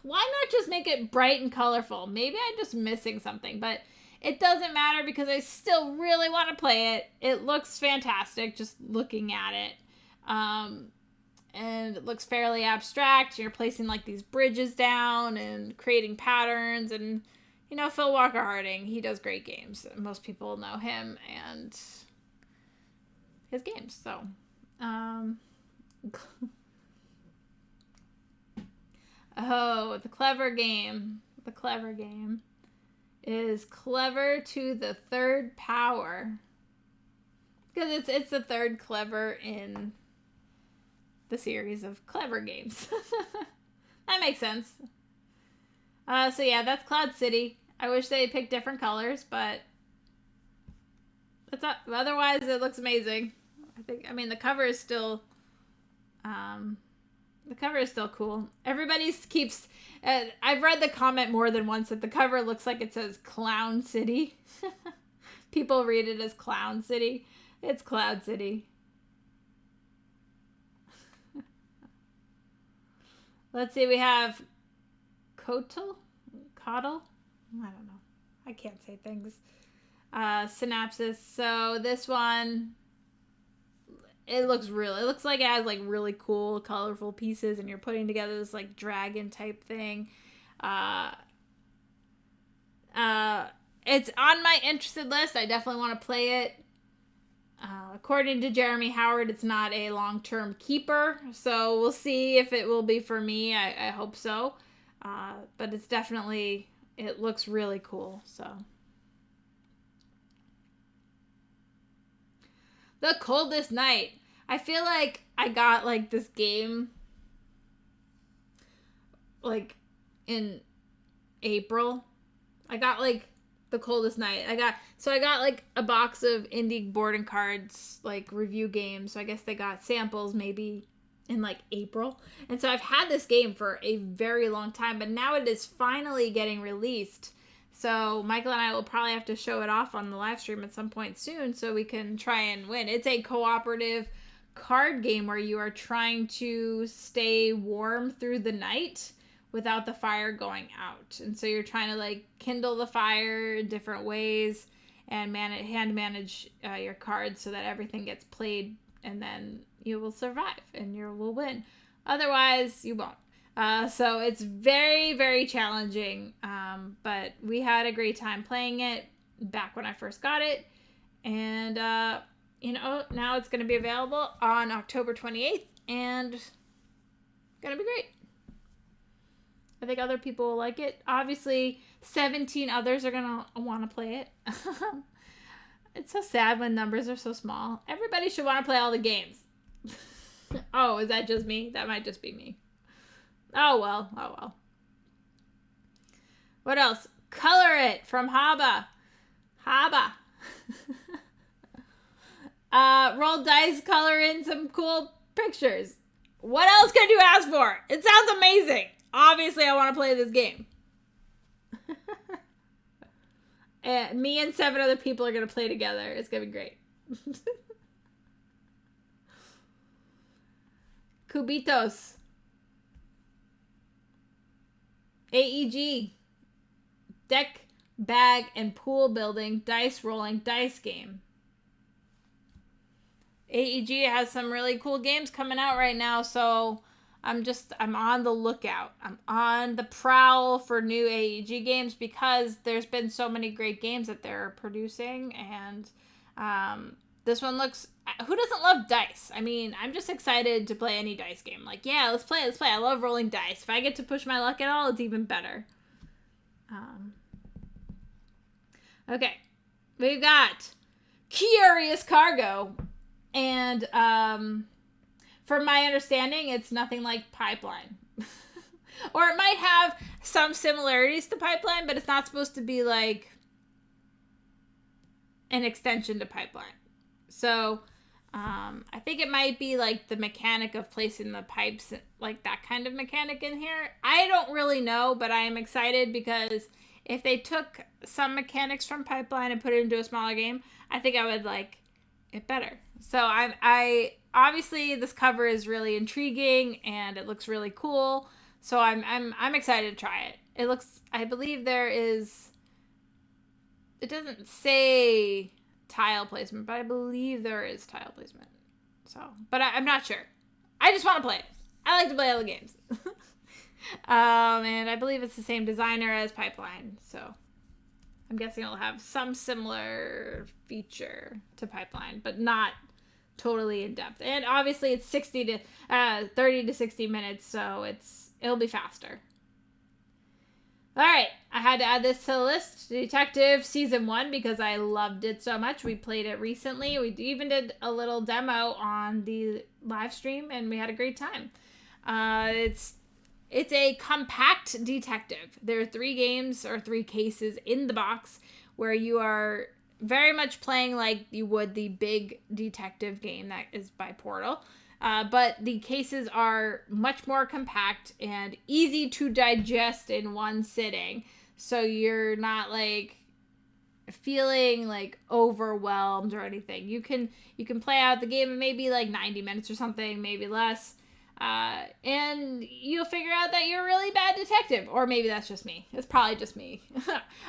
why not just make it bright and colorful? Maybe I'm just missing something, but it doesn't matter because I still really want to play it. It looks fantastic just looking at it. And it looks fairly abstract. You're placing like these bridges down and creating patterns, and you know, Phil Walker Harding, he does great games. Most people know him and his games. So, oh, the clever game. The clever game is clever to the third power. Because it's the third clever in the series of clever games. That makes sense. So yeah, that's Cloud City. I wish they picked different colors, but otherwise it looks amazing. I mean the cover is still cool. Everybody keeps I've read the comment more than once that the cover looks like it says Clown City. People read it as Clown City. It's Cloud City. Let's see, we have Coddle? I don't know. I can't say things. Synapses. So this one, it looks like it has like really cool, colorful pieces, and you're putting together this like dragon type thing. It's on my interested list. I definitely want to play it. According to Jeremy Howard, it's not a long-term keeper, so we'll see if it will be for me. I hope so. But it's definitely, it looks really cool, so. The Coldest Night. I feel like I got like this game like in April. I got like the Coldest Night. I got like a box of indie boarding cards, like review games. So I guess they got samples maybe in like April. And so I've had this game for a very long time, but now it is finally getting released. So Michael and I will probably have to show it off on the live stream at some point soon so we can try and win. It's a cooperative card game where you are trying to stay warm through the night without the fire going out. And so you're trying to like kindle the fire in different ways and hand manage your cards so that everything gets played, and then you will survive and you will win. Otherwise, you won't. So it's very, very challenging, but we had a great time playing it back when I first got it. And, now it's going to be available on October 28th, and going to be great. I think other people will like it. Obviously, 17 others are going to want to play it. It's so sad when numbers are so small. Everybody should want to play all the games. Oh, is that just me? That might just be me. Oh well. What else? Color It from Haba. Roll dice, color in some cool pictures. What else could you ask for? It sounds amazing. Obviously, I want to play this game. And me and 7 other people are going to play together. It's going to be great. Cubitos. AEG. Deck, bag, and pool building, dice rolling, dice game. AEG has some really cool games coming out right now, so I'm on the lookout. I'm on the prowl for new AEG games because there's been so many great games that they're producing, and this one looks... Who doesn't love dice? I mean, I'm just excited to play any dice game. Like, yeah, let's play. I love rolling dice. If I get to push my luck at all, it's even better. Okay. We've got Curious Cargo. And from my understanding, it's nothing like Pipeline. Or it might have some similarities to Pipeline, but it's not supposed to be like an extension to Pipeline. So I think it might be like the mechanic of placing the pipes, like that kind of mechanic in here. I don't really know, but I am excited because if they took some mechanics from Pipeline and put it into a smaller game, I think I would like it better. So I obviously this cover is really intriguing and it looks really cool. So I'm excited to try it. It looks, I believe there is, it doesn't say tile placement, but I believe there is tile placement. So, but I'm not sure. I just want to play it. I like to play all the games. And I believe it's the same designer as Pipeline. So I'm guessing it'll have some similar feature to Pipeline, but not totally in depth. And obviously it's 30 to 60 minutes, so it'll be faster. All right, I had to add this to the list. Detective Season 1 because I loved it so much. We played it recently. We even did a little demo on the live stream, and we had a great time. It's a compact detective. There are 3 games or 3 cases in the box where you are very much playing like you would the big detective game that is by Portal. But the cases are much more compact and easy to digest in one sitting. So you're not like feeling like overwhelmed or anything. You can play out the game in maybe like 90 minutes or something, maybe less. And you'll figure out that you're a really bad detective. Or maybe that's just me. It's probably just me.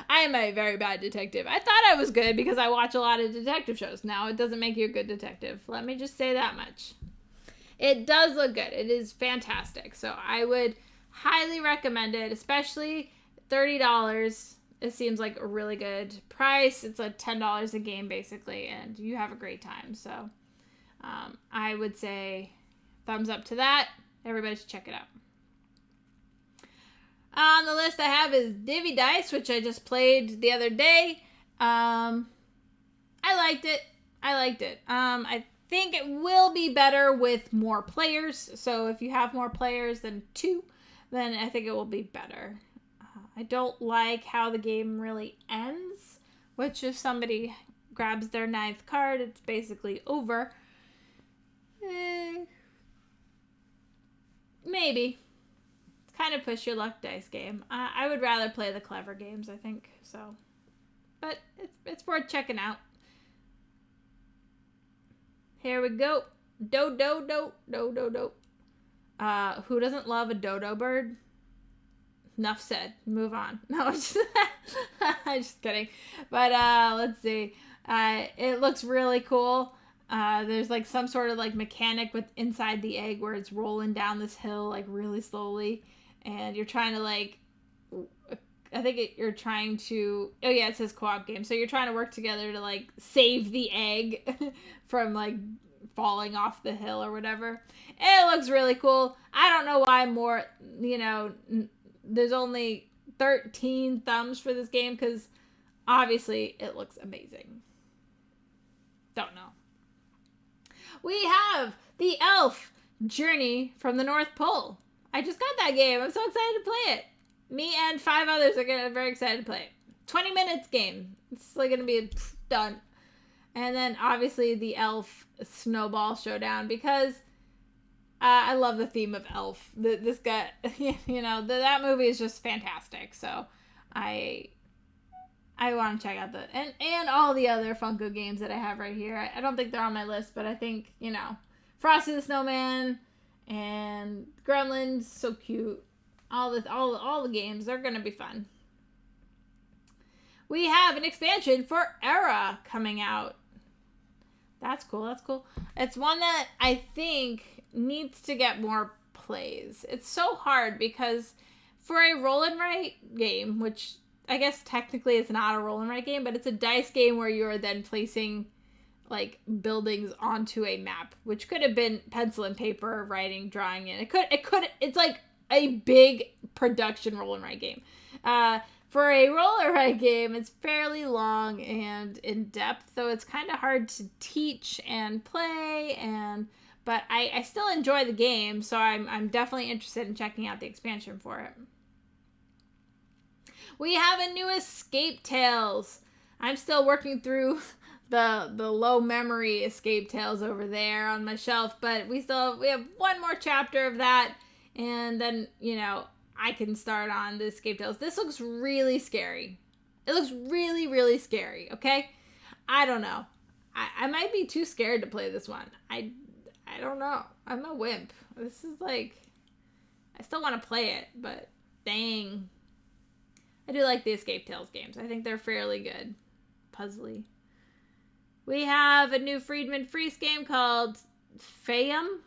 I am a very bad detective. I thought I was good because I watch a lot of detective shows. Now, it doesn't make you a good detective. Let me just say that much. It does look good. It is fantastic. So I would highly recommend it, especially $30. It seems like a really good price. It's like $10 a game, basically, and you have a great time. So I would say thumbs up to that. Everybody should check it out. On the list I have is Divvy Dice, which I just played the other day. I liked it. I think it will be better with more players. So if you have more players than 2, then I think it will be better. I don't like how the game really ends, which if somebody grabs their 9th card, it's basically over. Maybe. It's kind of push your luck dice game. I would rather play the clever games, I think, so. But it's worth checking out. Here we go. Do. Who doesn't love a dodo bird? Enough said. Move on. No, I'm just kidding. But let's see. It looks really cool. There's like some sort of like mechanic with inside the egg where it's rolling down this hill like really slowly, and you're trying to like, you're trying to, oh yeah, it says co-op game. So you're trying to work together to like save the egg from like falling off the hill or whatever. It looks really cool. I don't know why more, there's only 13 thumbs for this game because obviously it looks amazing. Don't know. We have The Elf Journey from the North Pole. I just got that game. I'm so excited to play it. Me and 5 others are very excited to play it. 20 minutes game. It's like going to be done. And then obviously the Elf Snowball Showdown because I love the theme of Elf. This guy, that movie is just fantastic. So I want to check out and all the other Funko games that I have right here. I don't think they're on my list, but I think, Frosty the Snowman and Gremlins, so cute. All the games, they're going to be fun. We have an expansion for Era coming out. That's cool. It's one that I think needs to get more plays. It's so hard because for a roll and write game, which I guess technically it's not a roll and write game, but it's a dice game where you're then placing like buildings onto a map, which could have been pencil and paper, writing, drawing in. It's like a big production roll and write game. For a roll and write game, it's fairly long and in depth, so it's kind of hard to teach and play, but I still enjoy the game, so I'm definitely interested in checking out the expansion for it. We have a new Escape Tales. I'm still working through the low memory Escape Tales over there on my shelf, but we have one more chapter of that, and then I can start on the Escape Tales. This looks really scary. It looks really, really scary, okay? I don't know. I might be too scared to play this one. I don't know. I'm a wimp. This is like, I still want to play it, but dang. I do like the Escape Tales games. I think they're fairly good. Puzzly. We have a new Friedman Freeze game called Fayum.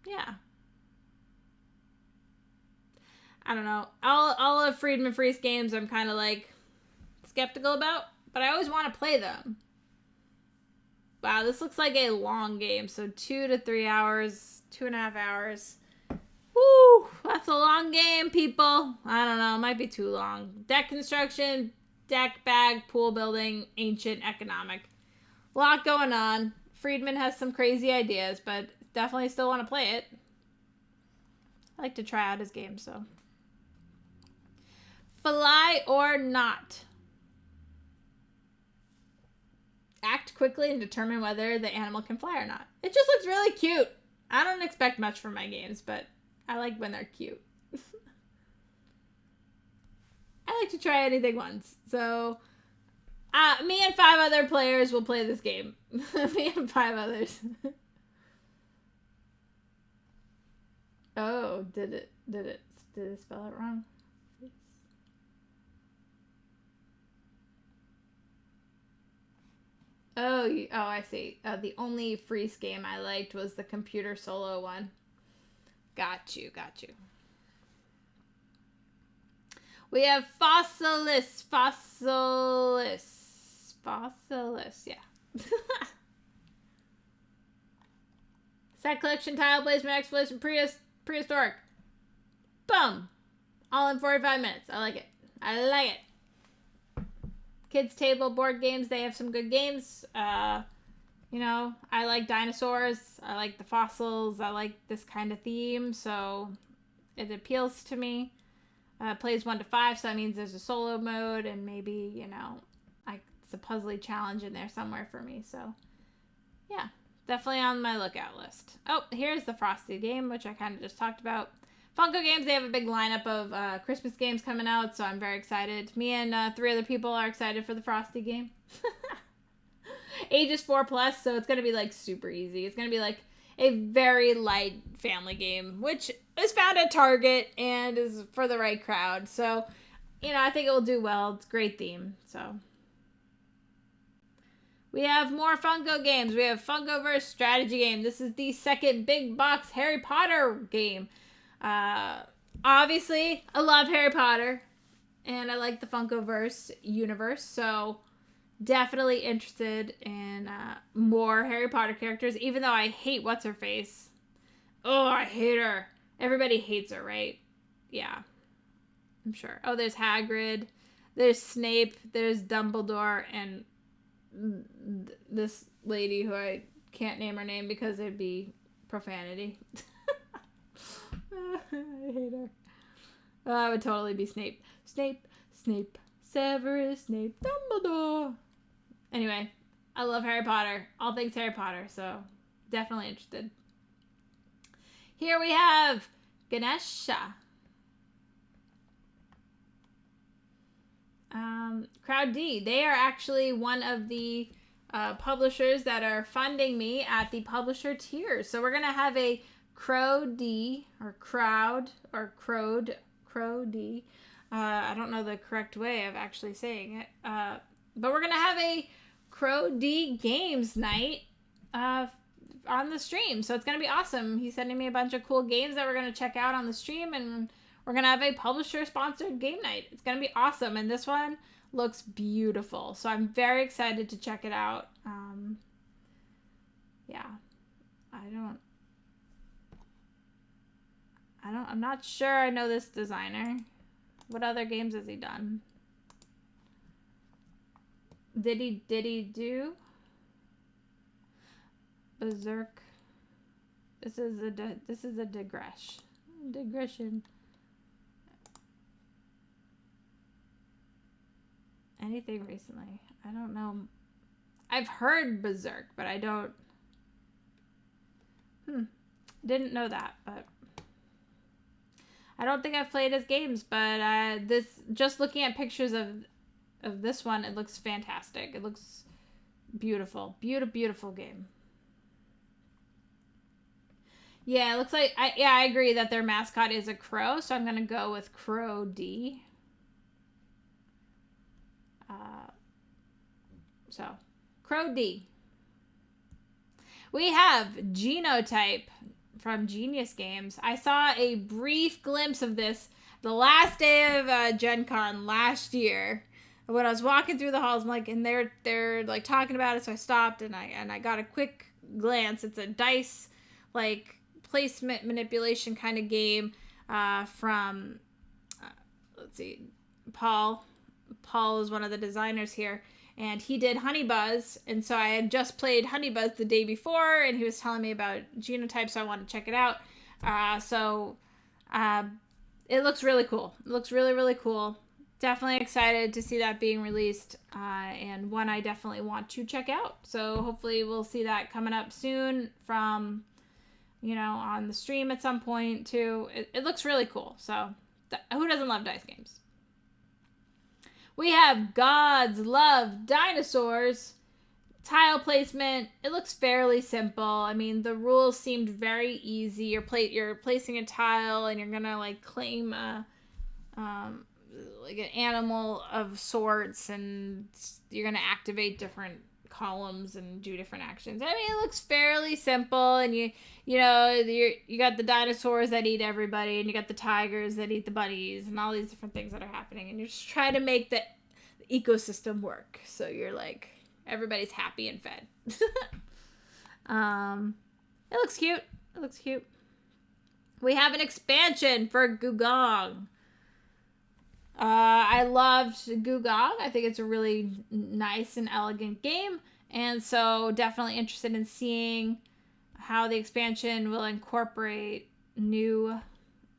Yeah. I don't know. All of Friedman Freeze games I'm kind of like skeptical about, but I always want to play them. Wow, this looks like a long game. So 2 to 3 hours, 2.5 hours. Woo, that's a long game, people. I don't know. It might be too long. Deck construction, deck bag, pool building, ancient, economic. A lot going on. Friedman has some crazy ideas, but definitely still want to play it. I like to try out his game, so. Fly or not. Act quickly and determine whether the animal can fly or not. It just looks really cute. I don't expect much from my games, but I like when they're cute. I like to try anything once. So, me and 5 other players will play this game. Me and 5 others. Oh, did it spell it wrong? Oh, I see. The only freeze game I liked was the computer solo one. Got you. We have Fossilis, yeah. Set collection, tile placement, exploration, prehistoric. Boom! All in 45 minutes. I like it. Kids table board games, they have some good games. you know, I like dinosaurs. I like the fossils. I like this kind of theme. So it appeals to me. Plays 1 to 5, so that means there's a solo mode and maybe, you know, it's a puzzly challenge in there somewhere for me. So yeah, definitely on my lookout list. Oh, here's the Frosty Game, which I kind of just talked about. Funko Games, they have a big lineup of Christmas games coming out, so I'm very excited. Me and 3 other people are excited for the Frosty Game. Ages 4+, so it's going to be like super easy. It's going to be like a very light family game, which is found at Target and is for the right crowd. So, you know, I think it will do well. It's a great theme, so... We have more Funko games. We have Funkoverse Strategy Game. This is the second big box Harry Potter game. Obviously, I love Harry Potter. And I like the Funkoverse universe. So, definitely interested in more Harry Potter characters. Even though I hate What's-Her-Face. Oh, I hate her. Everybody hates her, right? Yeah. I'm sure. Oh, there's Hagrid. There's Snape. There's Dumbledore. And... this lady who I can't name her name because it'd be profanity. I hate her. I would totally be Snape. Snape, Severus Snape, Dumbledore. Anyway, I love Harry Potter. All things Harry Potter, so definitely interested. Here we have Ganesha. Crowd D. They are actually one of the publishers that are funding me at the publisher tier. So we're going to have a Crow D or Crowd or Crow D. I don't know the correct way of actually saying it. But we're going to have a Crow D games night on the stream. So it's going to be awesome. He's sending me a bunch of cool games that we're going to check out on the stream, and we're going to have a publisher-sponsored game night. It's going to be awesome. And this one looks beautiful. So I'm very excited to check it out. Yeah. I'm not sure I know this designer. What other games has he done? Did he do Berserk? This is a digression. Anything recently? I don't know. I've heard Berserk, but I don't... Didn't know that, but... I don't think I've played his games, but just looking at pictures of this one, it looks fantastic. It looks beautiful. Beautiful game. Yeah, it looks like... I agree that their mascot is a crow, so I'm going to go with Crow D. So, Crow D. We have Genotype from Genius Games. I saw a brief glimpse of this the last day of Gen Con last year. When I was walking through the halls, I'm like, and they're like talking about it, so I stopped and I got a quick glance. It's a dice like placement manipulation kind of game from let's see, Paul. Paul is one of the designers here, and he did Honey Buzz, and so I had just played Honey Buzz the day before, and he was telling me about Genotype, so I wanted to check it out. It looks really cool. It looks really cool. Definitely excited to see that being released, and one I definitely want to check out. So hopefully we'll see that coming up soon from, on the stream at some point too. It looks really cool. So who doesn't love dice games? We have Gods Love Dinosaurs. Tile placement. It looks fairly simple. I mean, the rules seemed very easy. You're placing a tile and you're gonna like claim like an animal of sorts, and you're gonna activate different columns and do different actions. I mean, it looks fairly simple, and you got the dinosaurs that eat everybody, and you got the tigers that eat the bunnies, and all these different things that are happening, and you're just trying to make the ecosystem work. So you're like, everybody's happy and fed. It looks cute. It looks cute. We have an expansion for Googong. I loved Googong. I think it's a really nice and elegant game. And so definitely interested in seeing how the expansion will incorporate new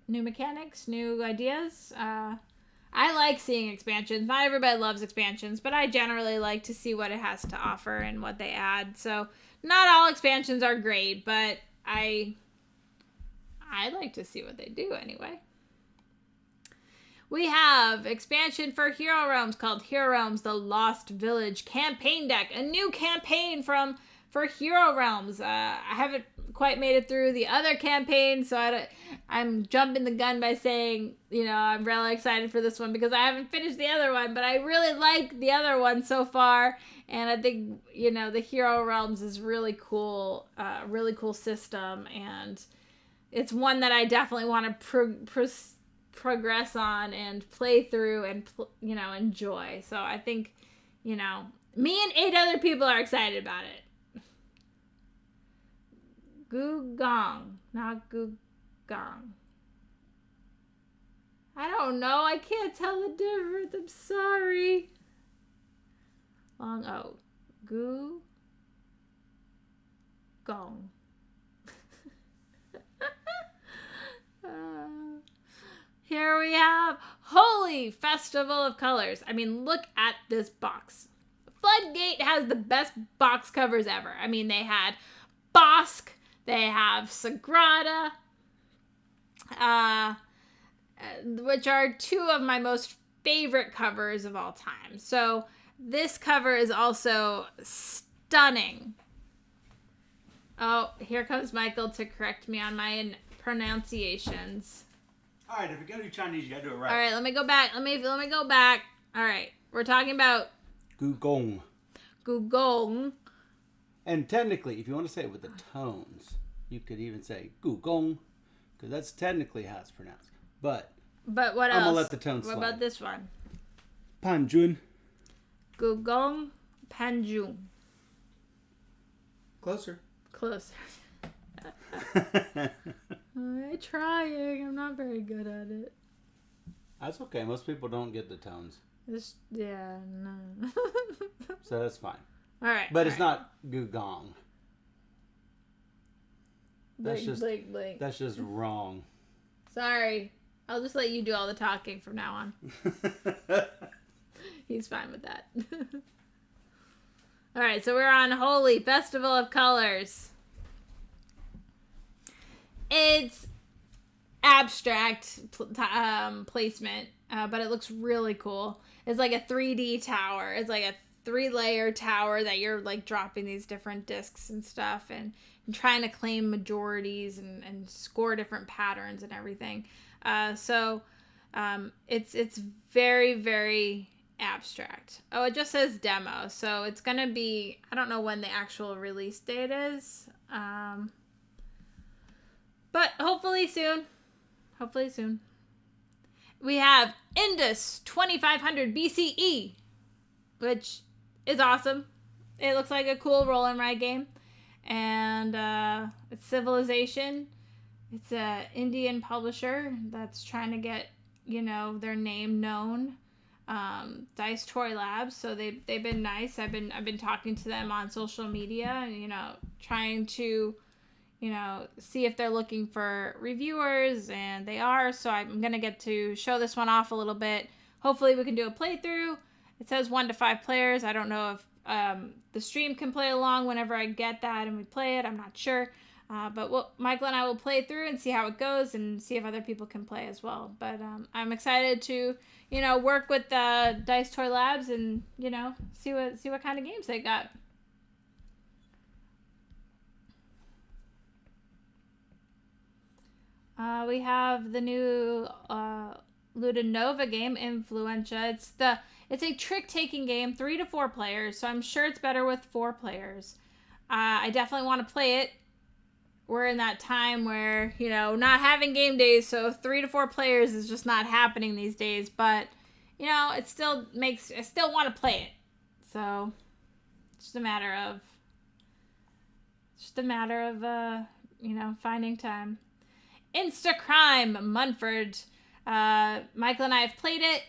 mechanics, new ideas. I like seeing expansions. Not everybody loves expansions, but I generally like to see what it has to offer and what they add. So not all expansions are great, but I like to see what they do anyway. We have expansion for Hero Realms called Hero Realms: The Lost Village Campaign Deck. A new campaign for Hero Realms. I haven't quite made it through the other campaign, so I'm jumping the gun by saying, I'm really excited for this one because I haven't finished the other one, but I really like the other one so far, and I think, the Hero Realms is really cool system, and it's one that I definitely want to progress on and play through and enjoy. So I think me and 8 other people are excited about it. Googong, not Googong. I don't know. I can't tell the difference. I'm sorry. Long O. Googong. Here we have Holy Festival of Colors. I mean, look at this box. Floodgate has the best box covers ever. I mean, they had Bosk, they have Sagrada, which are 2 of my most favorite covers of all time. So this cover is also stunning. Oh, here comes Michael to correct me on my pronunciations. All right, if you're gonna do Chinese, you gotta do it right. All right, let me go back. Let me go back. All right, we're talking about Googong. Googong. And technically, if you want to say it with the tones, you could even say Googong, because that's technically how it's pronounced. But what else? I'm gonna let the tones slide. What about this one? Panjun. Googong Panjun. Closer. I'm trying. I'm not very good at it. That's okay. Most people don't get the tones. No. So that's fine. All right. But it's not Googong. That's Blink. just wrong. Sorry. I'll just let you do all the talking from now on. He's fine with that. All right, so we're on Holy Festival of Colors. It's abstract placement, but it looks really cool. It's like a 3D tower. It's like a 3-layer tower that you're like dropping these different discs and stuff and trying to claim majorities and score different patterns and everything. So it's very, very abstract. Oh, it just says demo, so it's gonna be, I don't know when the actual release date is, but hopefully soon. We have Indus 2500 BCE, which is awesome. It looks like a cool roll and ride game, and it's Civilization. It's a Indian publisher that's trying to get their name known. Dice Toy Labs, so they've been nice. I've been talking to them on social media, trying to see if they're looking for reviewers, and they are, so I'm gonna get to show this one off a little bit. Hopefully we can do a playthrough. It says 1 to 5 players. I don't know if the stream can play along whenever I get that and we play it. I'm not sure. But Michael and I will play through and see how it goes and see if other people can play as well. But I'm excited to, work with Dice Toy Labs and, see what kind of games they got. We have the new Ludanova game, Influenza. It's a trick-taking game, 3 to 4 players, so I'm sure it's better with 4 players. I definitely want to play it. We're in that time where, not having game days, so 3 to 4 players is just not happening these days, but, I still want to play it. So, it's just a matter of, finding time. Instacrime Munford. Michael and I have played it.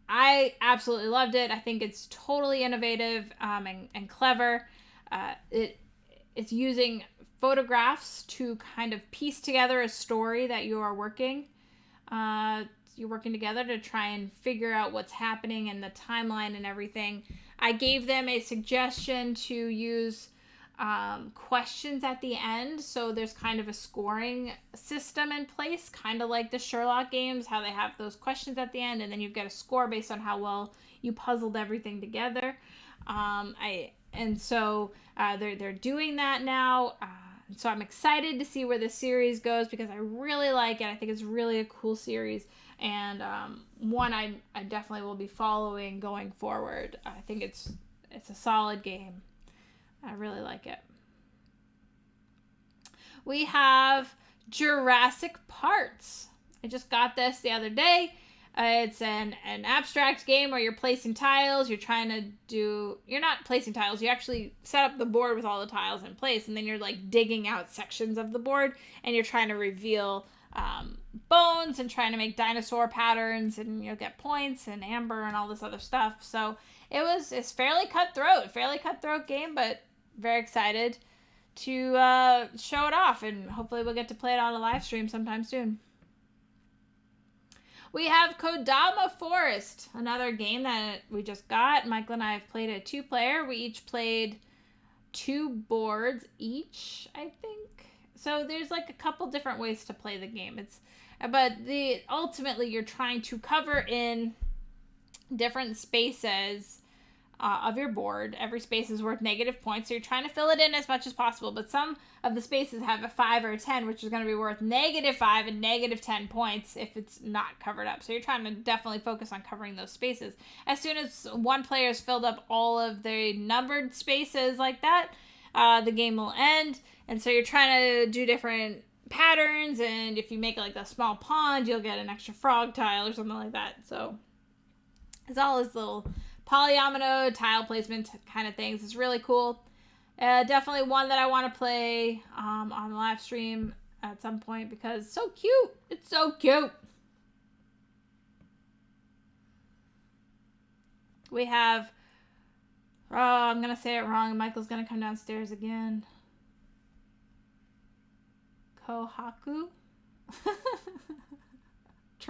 I absolutely loved it. I think it's totally innovative and clever. It's using photographs to kind of piece together a story that you are working. You're working together to try and figure out what's happening and the timeline and everything. I gave them a suggestion to use questions at the end, so there's kind of a scoring system in place, kind of like the Sherlock games, how they have those questions at the end, and then you get a score based on how well you puzzled everything together. They're doing that now. So I'm excited to see where the series goes because I really like it. I think it's really a cool series, and one I definitely will be following going forward. I think it's a solid game. I really like it. We have Jurassic Parts. I just got this the other day. It's an abstract game where you're placing tiles. You're not placing tiles. You actually set up the board with all the tiles in place, and then you're like digging out sections of the board, and you're trying to reveal bones and trying to make dinosaur patterns, and you'll get points and amber and all this other stuff. So it's fairly cutthroat game, but very excited to show it off, and hopefully we'll get to play it on a live stream sometime soon. We have Kodama Forest, another game that we just got. Michael and I have played a 2-player. We each played 2 boards each, I think. So there's like a couple different ways to play the game. Ultimately you're trying to cover in different spaces of your board. Every space is worth negative points, so you're trying to fill it in as much as possible, but some of the spaces have a 5 or a 10, which is going to be worth -5 and -10 points if it's not covered up. So you're trying to definitely focus on covering those spaces. As soon as one player has filled up all of the numbered spaces like that, the game will end. And so you're trying to do different patterns, and if you make like a small pond, you'll get an extra frog tile or something like that. So it's all this little polyomino tile placement kind of things. It's really cool. Definitely one that I want to play on the live stream at some point because it's so cute. It's so cute. We have, I'm going to say it wrong. Michael's going to come downstairs again. Kohaku?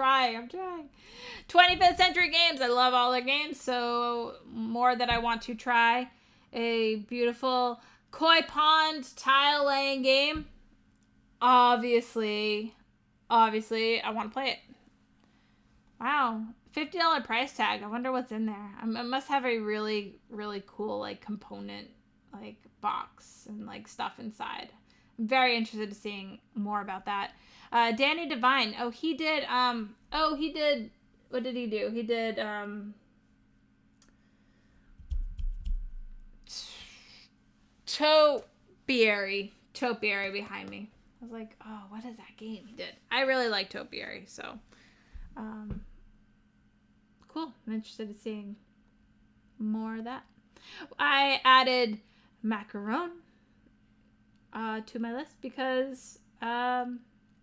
I'm trying. 25th Century Games. I love all their games, so more that I want to try. A beautiful koi pond tile laying game. Obviously, I want to play it. Wow. $50 price tag. I wonder what's in there. It must have a really, really cool like component like box and like stuff inside. I'm very interested in seeing more about that. Danny Devine. He did, what did he do? He did, Topiary behind me. I was like, oh, what is that game he did? I really like Topiary, so, cool. I'm interested in seeing more of that. I added Macaron to my list because,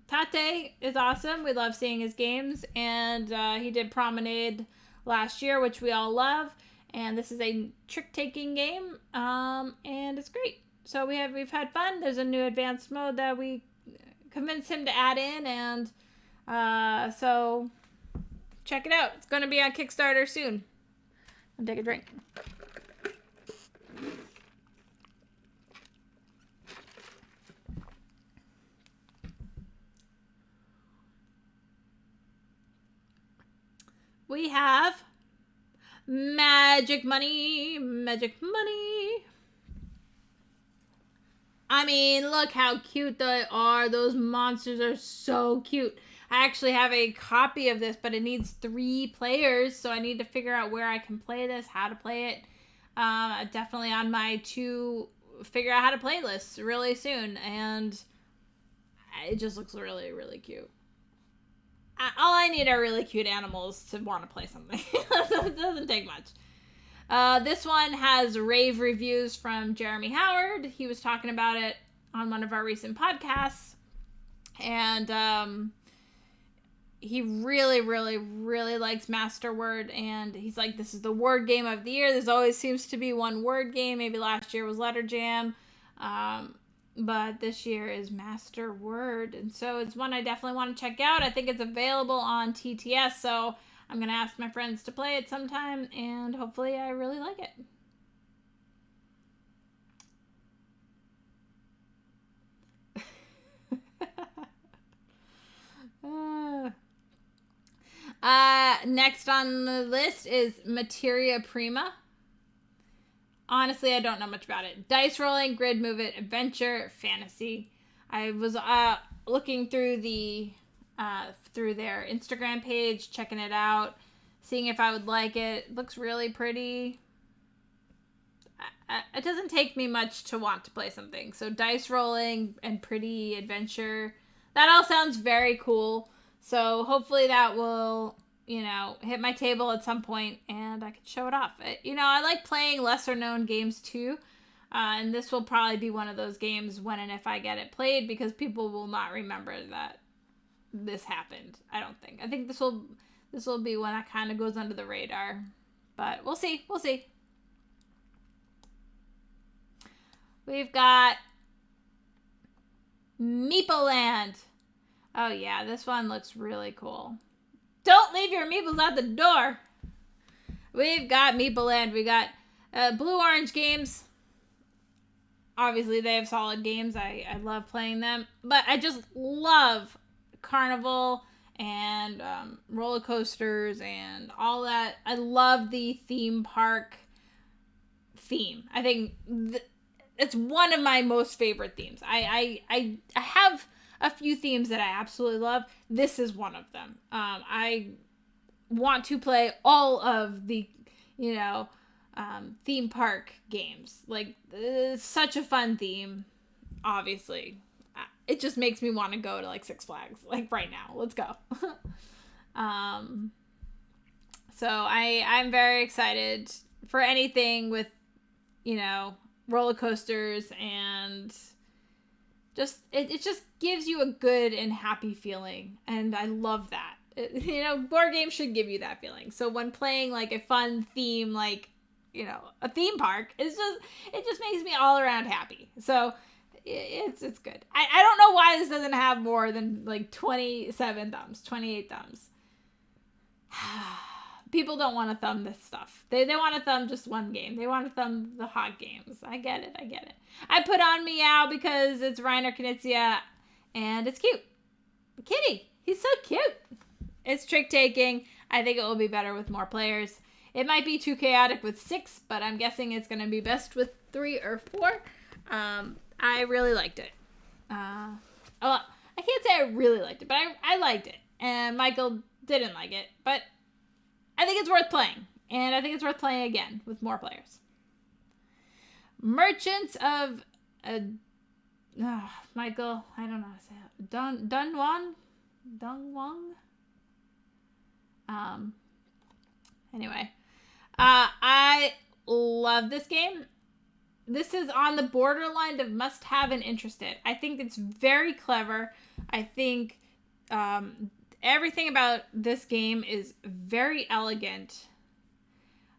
Tate is awesome. We love seeing his games, and he did Promenade last year, which we all love. And this is a trick-taking game, and it's great. So we've had fun. There's a new advanced mode that we convinced him to add in, and so check it out. It's going to be on Kickstarter soon. I'll take a drink. We have Magic Money. I mean, look how cute they are. Those monsters are so cute. I actually have a copy of this, but it needs 3 players, so I need to figure out where I can play this, how to play it. Definitely on my to figure out how to play list really soon, and it just looks really, really cute. All I need are really cute animals to want to play something. It doesn't take much. This one has rave reviews from Jeremy Howard. He was talking about it on one of our recent podcasts. And he really, really, really likes Masterword, and he's like, this is the word game of the year. There's always seems to be one word game. Maybe last year was Letter Jam, but this year is Masterword, and so it's one I definitely want to check out. I think it's available on TTS, so I'm going to ask my friends to play it sometime, and hopefully I really like it. Next on the list is Materia Prima. Honestly, I don't know much about it. Dice rolling, grid move it, adventure, fantasy. I was looking through through their Instagram page, checking it out, seeing if I would like it. It looks really pretty. It doesn't take me much to want to play something. So dice rolling and pretty adventure. That all sounds very cool. So hopefully that will, hit my table at some point and I can show it off. I like playing lesser known games too. And this will probably be one of those games when and if I get it played, because people will not remember that this happened. I don't think. I think this will be one that kind of goes under the radar. But we'll see. We'll see. We've got Meepo Land. Oh yeah, this one looks really cool. Don't leave your meeples at the door. We've got Meepo Land. We got Blue Orange Games. Obviously, they have solid games. I love playing them. But I just love Carnival and roller coasters and all that. I love the theme park theme. I think it's one of my most favorite themes. I have a few themes that I absolutely love. This is one of them. I want to play all of the, theme park games. Like, it's such a fun theme, obviously. It just makes me want to go to, Six Flags, right now. Let's go. So I'm very excited for anything with, roller coasters, and it just gives you a good and happy feeling, and I love that. Board games should give you that feeling. So when playing a fun theme, a theme park, it just makes me all around happy. So it's good. I don't know why this doesn't have more than 27 thumbs, 28 thumbs. People don't want to thumb this stuff. They want to thumb just one game. They want to thumb the hot games. I get it. I put on Meow because it's Reiner Knizia and it's cute. Kitty, he's so cute. It's trick taking. I think it will be better with more players. It might be too chaotic with 6, but I'm guessing it's going to be best with 3 or 4. I really liked it. I can't say I really liked it, but I liked it. And Michael didn't like it, but I think it's worth playing. And I think it's worth playing again with more players. Merchants of... Michael, I don't know how to say it. Dongwang? Anyway. I love this game. This is on the borderline of must-have and interested. I think it's very clever. I think everything about this game is very elegant.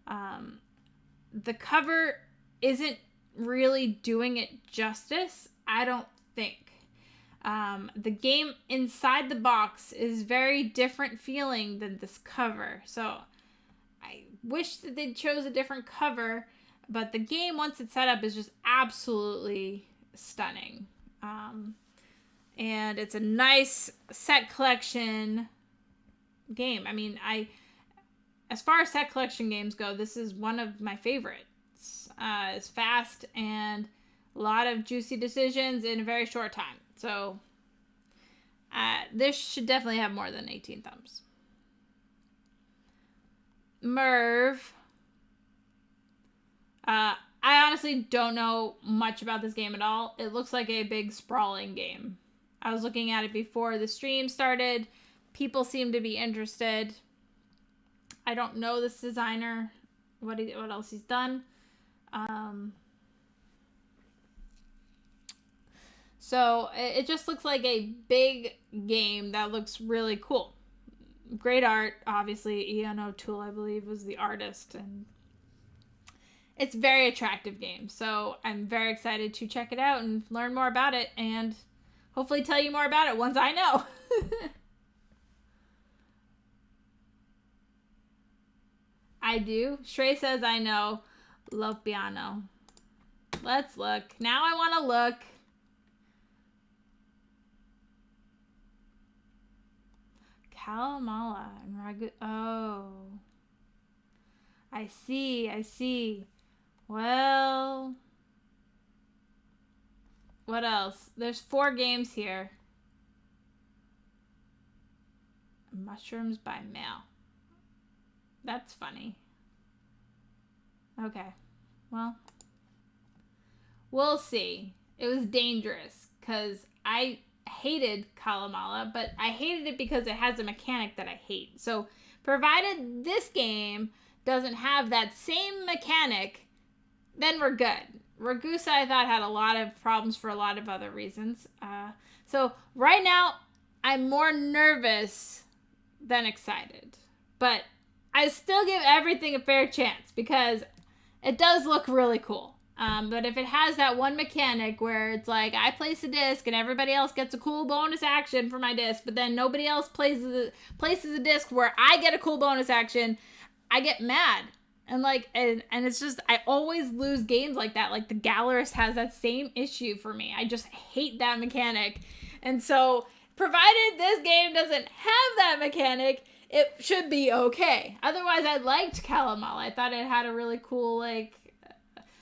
The cover isn't really doing it justice, I don't think. The game inside the box is very different feeling than this cover. So I wish that they'd chose a different cover, but the game, once it's set up, is just absolutely stunning. And it's a nice set collection game. I mean, as far as set collection games go, this is one of my favorites. It's fast and a lot of juicy decisions in a very short time. So this should definitely have more than 18 thumbs. Merv. I honestly don't know much about this game at all. It looks like a big sprawling game. I was looking at it before the stream started. People seem to be interested. I don't know this designer, what else he's done. So it just looks like a big game that looks really cool. great art, obviously. Ian O'Toole, I believe, was the artist, and it's a very attractive game. So I'm very excited to check it out and learn more about it, and hopefully tell you more about it once I know. I do. Shrey says I know. Love piano. Let's look. Now I want to look. Kalamala and Ragu. Oh. I see. Well. What else? There's 4 games here. Mushrooms by mail. That's funny. Okay. Well. We'll see. It was dangerous because I hated Kalamala, but I hated it because it has a mechanic that I hate. So, provided this game doesn't have that same mechanic, then we're good. Ragusa, I thought, had a lot of problems for a lot of other reasons. So, right now, I'm more nervous than excited. But I still give everything a fair chance because it does look really cool. But if it has that one mechanic where it's like I place a disc and everybody else gets a cool bonus action for my disc, but then nobody else places a disc where I get a cool bonus action, I get mad. And it's just, I always lose games like that. Like the Gallerist has that same issue for me. I just hate that mechanic. And so, provided this game doesn't have that mechanic, it should be okay. Otherwise, I liked Kalamala. I thought it had a really cool,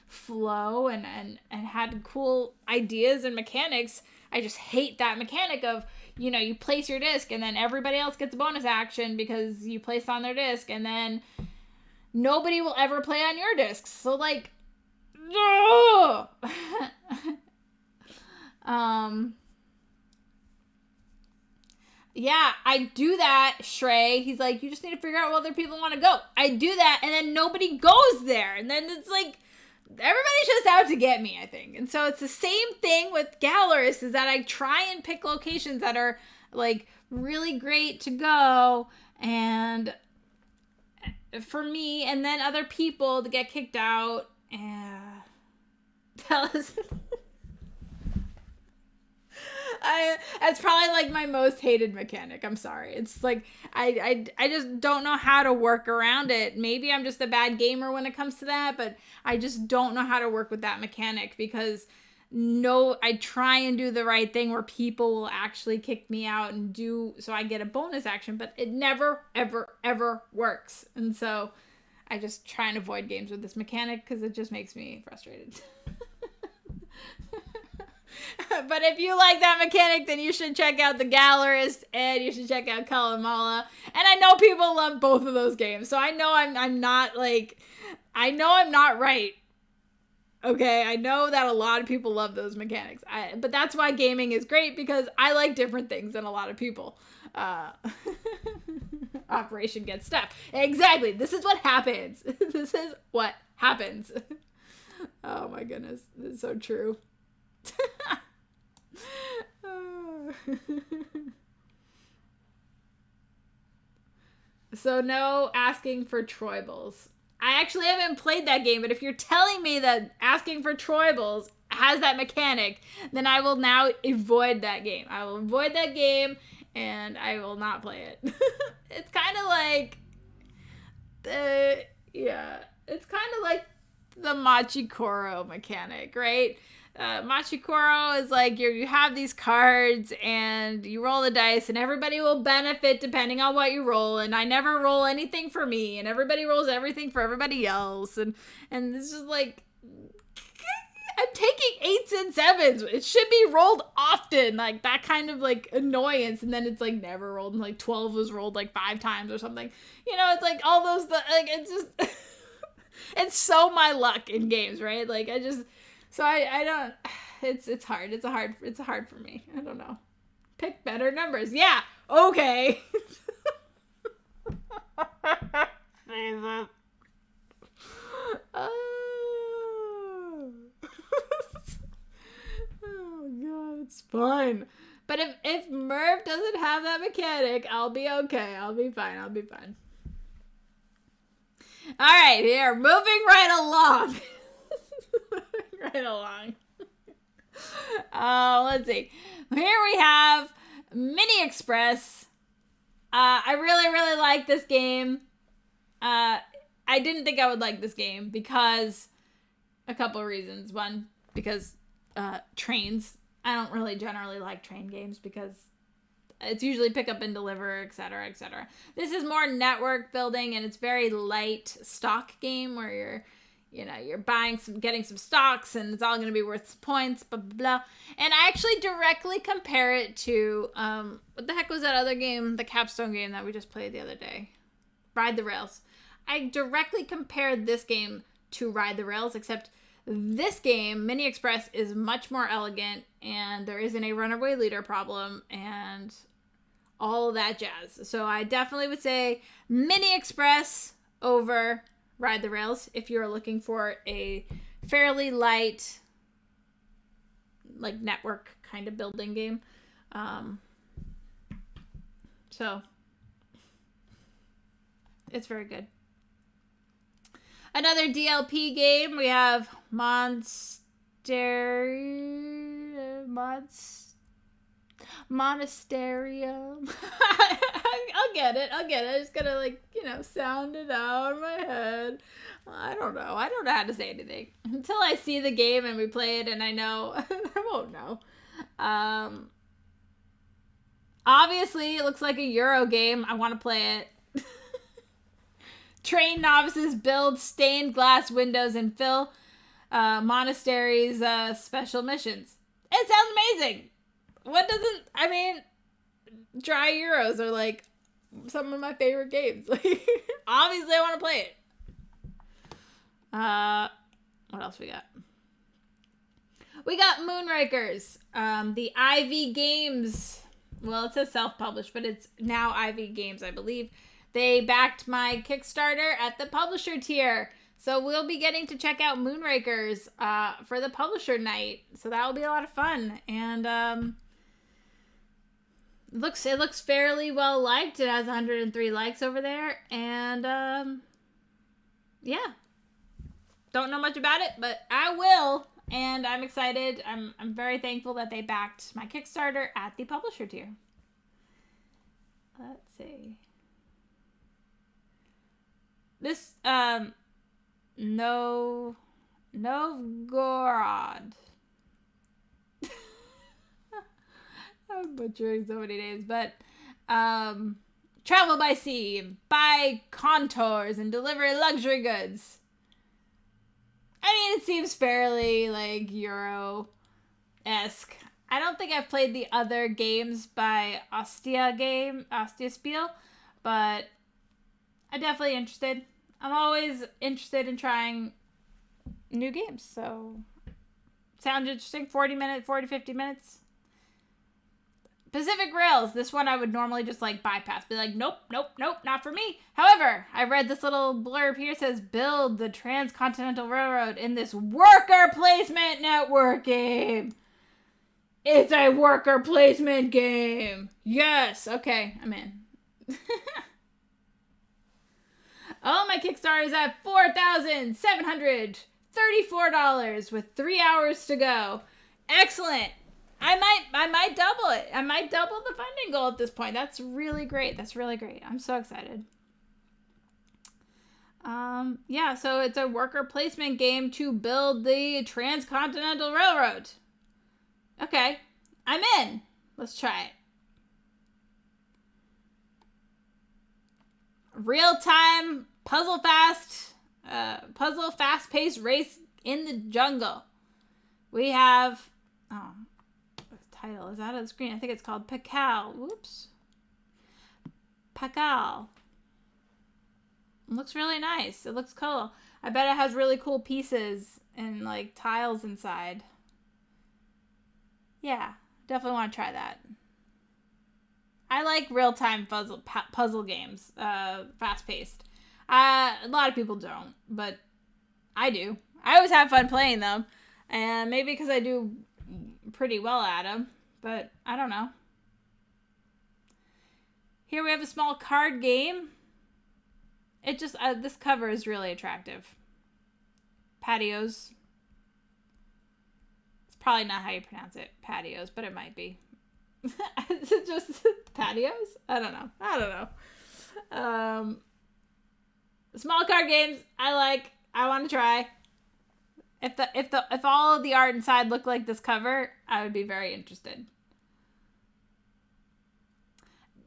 flow and had cool ideas and mechanics. I just hate that mechanic of, you place your disc and then everybody else gets a bonus action because you placed on their disc, and then nobody will ever play on your discs. So, no! Yeah, I do that, Shrey. He's like, you just need to figure out where other people want to go. I do that, and then nobody goes there. And then it's like, everybody's just out to get me, I think. And so it's the same thing with Gallerist, is that I try and pick locations that are, really great to go, and for me, and then other people to get kicked out. And tell us... It's probably my most hated mechanic. I'm sorry. It's I just don't know how to work around it. Maybe I'm just a bad gamer when it comes to that, but I just don't know how to work with that mechanic because I try and do the right thing where people will actually kick me out and do so I get a bonus action, but it never ever ever works. And so I just try and avoid games with this mechanic because it just makes me frustrated. But if you like that mechanic, then you should check out the Gallerist and you should check out Kalamala. And I know people love both of those games, so I know I'm not I know I'm not right. Okay, I know that a lot of people love those mechanics. But that's why gaming is great, because I like different things than a lot of people. Operation Get Steph. Exactly. This is what happens. This is what happens. Oh my goodness. This is so true. So no asking for Troibles. I actually haven't played that game, but if you're telling me that asking for Troibles has that mechanic, then I will now avoid that game. I will avoid that game and I will not play it. It's kind of like it's kind of like the Machikoro mechanic, right? Machikoro is you have these cards and you roll the dice and everybody will benefit depending on what you roll, and I never roll anything for me and everybody rolls everything for everybody else, and it's just I'm taking 8s and 7s. It should be rolled often, that kind of annoyance, and then it's never rolled, and 12 was rolled 5 times or something. It's all those it's just it's so my luck in games, right? I don't, it's hard. It's hard for me. I don't know. Pick better numbers. Yeah. Okay. Jesus. Oh God, it's fine. But if Merv doesn't have that mechanic, I'll be okay. I'll be fine. All right, here, moving right along. Let's see. Here we have Mini Express. I really like this game. I didn't think I would like this game because a couple of reasons. One, because trains. I don't really generally like train games because it's usually pick up and deliver, etc., etc. This is more network building, and it's very light stock game where you're getting some stocks, and it's all going to be worth points, blah, blah, blah. And I actually directly compare it to, what the heck was that other game, the capstone game that we just played the other day? Ride the Rails. I directly compared this game to Ride the Rails, except this game, Mini Express, is much more elegant, and there isn't a runaway leader problem, and all of that jazz. So I definitely would say Mini Express over Ride the Rails if you're looking for a fairly light, like, network kind of building game. So it's very good. Another DLP game, we have Monasterium. I'll get it. I'm just gonna, sound it out in my head. I don't know how to say anything. Until I see the game and we play it and I know, I won't know. Obviously, it looks like a Euro game. I want to play it. Train novices build stained glass windows and fill monasteries' special missions. It sounds amazing. Dry Euros are like some of my favorite games. Obviously I want to play it. What else we got? We got Moonrakers. The Ivy Games. Well, it says self-published, but it's now Ivy Games, I believe. They backed my Kickstarter at the publisher tier. So we'll be getting to check out Moonrakers for the publisher night. So that will be a lot of fun. And it looks fairly well liked. It has 103 likes over there. And yeah. Don't know much about it, but I will. And I'm excited. I'm very thankful that they backed my Kickstarter at the publisher tier. Let's see. This, Novgorod. I'm butchering so many names, but, travel by sea, buy contours, and deliver luxury goods. I mean, it seems fairly, Euro-esque. I don't think I've played the other games by Ostia Spiel, but I'm definitely interested. I'm always interested in trying new games, so sounds interesting. 50 minutes. Pacific Rails. This one I would normally just bypass. Be like, nope, not for me. However, I read this little blurb here. It says, build the Transcontinental Railroad in this worker placement network game. It's a worker placement game. Yes. Okay, I'm in. Oh, my Kickstarter is at $4,734 with 3 hours to go. Excellent. I might double it. I might double the funding goal at this point. That's really great. I'm so excited. Yeah, so it's a worker placement game to build the Transcontinental Railroad. Okay, I'm in. Let's try it. Real-time puzzle fast-paced race in the jungle. We have, the title is out of the screen. I think it's called Pakal. Whoops. Pakal. It looks really nice. It looks cool. I bet it has really cool pieces and tiles inside. Yeah, definitely want to try that. I like real-time puzzle games, fast-paced. A lot of people don't, but I do. I always have fun playing them, and maybe because I do pretty well at them, but I don't know. Here we have a small card game. It just, this cover is really attractive. Patios. It's probably not how you pronounce it, patios, but it might be. Is it just patios? I don't know. Small card games, I want to try. If all of the art inside looked like this cover, I would be very interested.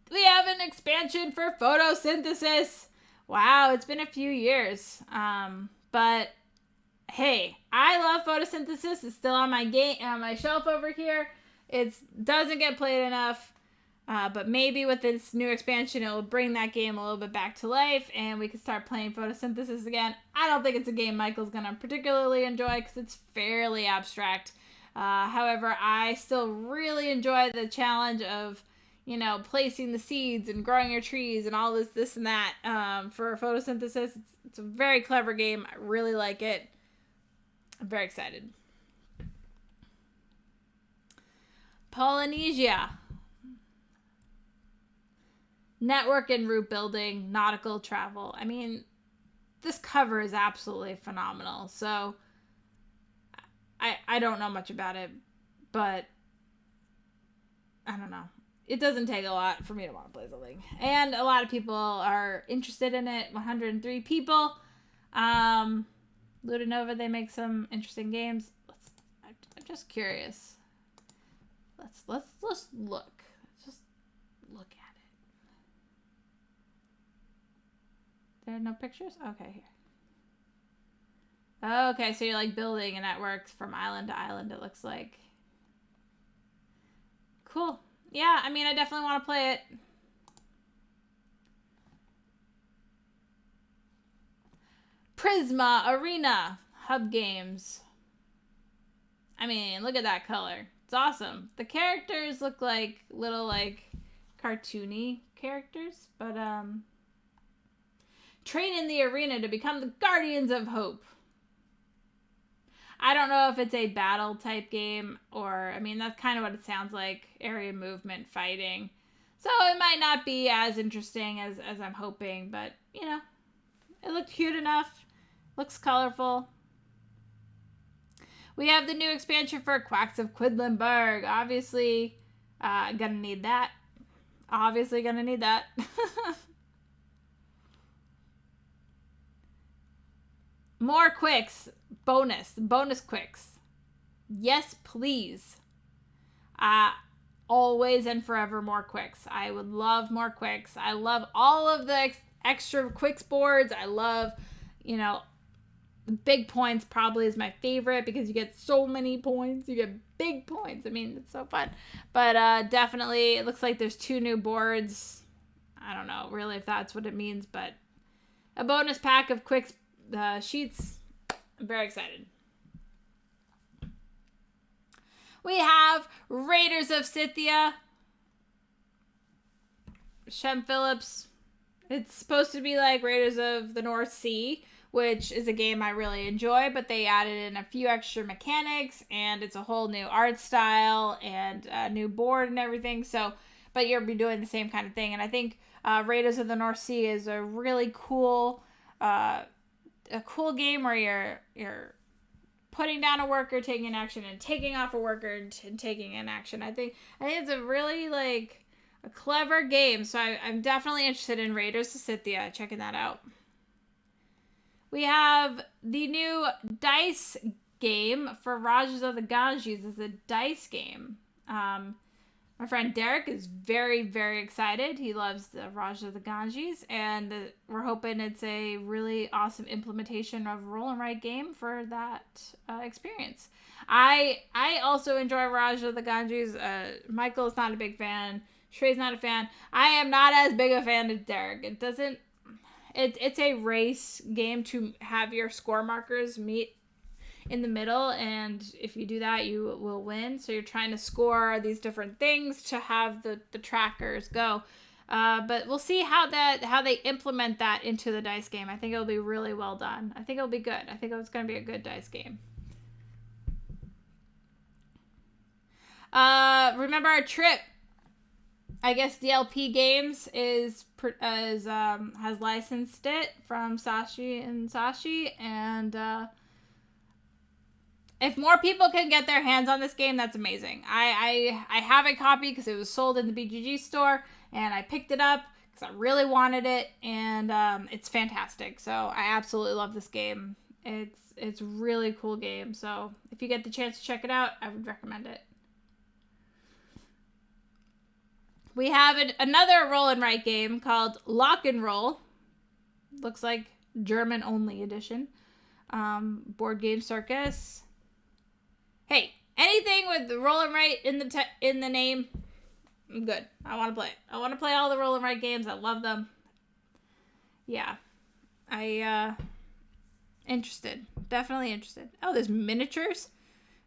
We have an expansion for Photosynthesis. Wow, it's been a few years. But hey, I love Photosynthesis. It's still on my shelf over here. It doesn't get played enough. But maybe with this new expansion, it will bring that game a little bit back to life, and we can start playing Photosynthesis again. I don't think it's a game Michael's going to particularly enjoy because it's fairly abstract. However, I still really enjoy the challenge of, placing the seeds and growing your trees and all this and that for Photosynthesis. It's a very clever game. I really like it. I'm very excited. Polynesia. Network and route building, nautical travel. I mean, this cover is absolutely phenomenal. So, I don't know much about it, but I don't know. It doesn't take a lot for me to want to play something. And a lot of people are interested in it. 103 people. Ludinova, they make some interesting games. I'm just curious. Let's look. Let's just look at it. There are no pictures? Okay, here. Okay, so you're like building and that works from island to island, it looks like. Cool. Yeah, I mean, I definitely want to play it. Prisma Arena Hub Games. I mean, look at that color. It's awesome. The characters look like little, cartoony characters, but, train in the arena to become the Guardians of Hope. I don't know if it's a battle type game or, I mean, that's kind of what it sounds like. Area movement, fighting. So it might not be as interesting as I'm hoping, but, it looked cute enough. Looks colorful. We have the new expansion for Quacks of Quedlinburg. Obviously, gonna need that. Obviously gonna need that. More quicks. Bonus quicks. Yes, please. Always and forever more quicks. I would love more quicks. I love all of the extra quicks boards. I love, big points probably is my favorite because you get so many points. You get big points. I mean, it's so fun. But definitely, it looks like there's 2 new boards. I don't know really if that's what it means, but a bonus pack of quicks sheets. I'm very excited. We have Raiders of Scythia. Shem Phillips. It's supposed to be like Raiders of the North Sea, which is a game I really enjoy, but they added in a few extra mechanics, and it's a whole new art style and a new board and everything. So, but you'll be doing the same kind of thing. And I think Raiders of the North Sea is a really cool game where you're putting down a worker, taking an action, and taking off a worker and taking an action. I think it's a really a clever game. So I'm definitely interested in Raiders of Scythia, checking that out. We have the new dice game for Rajas of the Ganges. It's a dice game. My friend Derek is very, very excited. He loves the Rajas of the Ganges, and we're hoping it's a really awesome implementation of roll and write game for that experience. I also enjoy Rajas of the Ganges. Michael is not a big fan. Shrey's not a fan. I am not as big a fan as Derek. It's a race game to have your score markers meet in the middle, and if you do that, you will win. So you're trying to score these different things to have the trackers go. But we'll see how they implement that into the dice game. I think it'll be really well done. I think it'll be good. I think it's going to be a good dice game. Remember our trip? I guess DLP Games has licensed it from Sashi and Sashi, and if more people can get their hands on this game, that's amazing. I have a copy because it was sold in the BGG store, and I picked it up because I really wanted it, and it's fantastic. So I absolutely love this game. It's a really cool game. So if you get the chance to check it out, I would recommend it. We have another roll and write game called Lock and Roll. Looks like German only edition. Board Game Circus. Hey, anything with the roll and write in the name, I'm good. I want to play it. I want to play all the roll and write games. I love them. Yeah. Interested. Definitely interested. Oh, there's miniatures?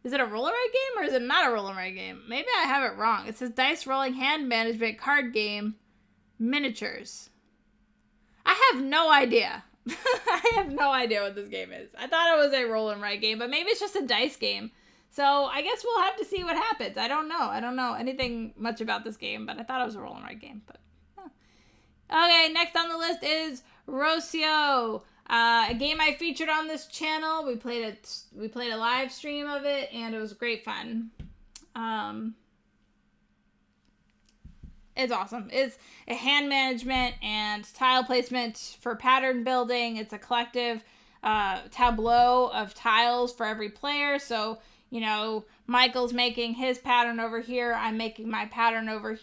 Is it a roll and write game or is it not a roll and write game? Maybe I have it wrong. It says dice rolling hand management card game miniatures. I have no idea. I have no idea what this game is. I thought it was a roll and write game, but maybe it's just a dice game. So I guess we'll have to see what happens. I don't know. I don't know anything much about this game, but I thought it was a roll and write game. But okay, next on the list is Rocio. A game I featured on this channel. We played a live stream of it, and it was great fun. It's awesome. It's a hand management and tile placement for pattern building. It's a collective tableau of tiles for every player. So, Michael's making his pattern over here. I'm making my pattern over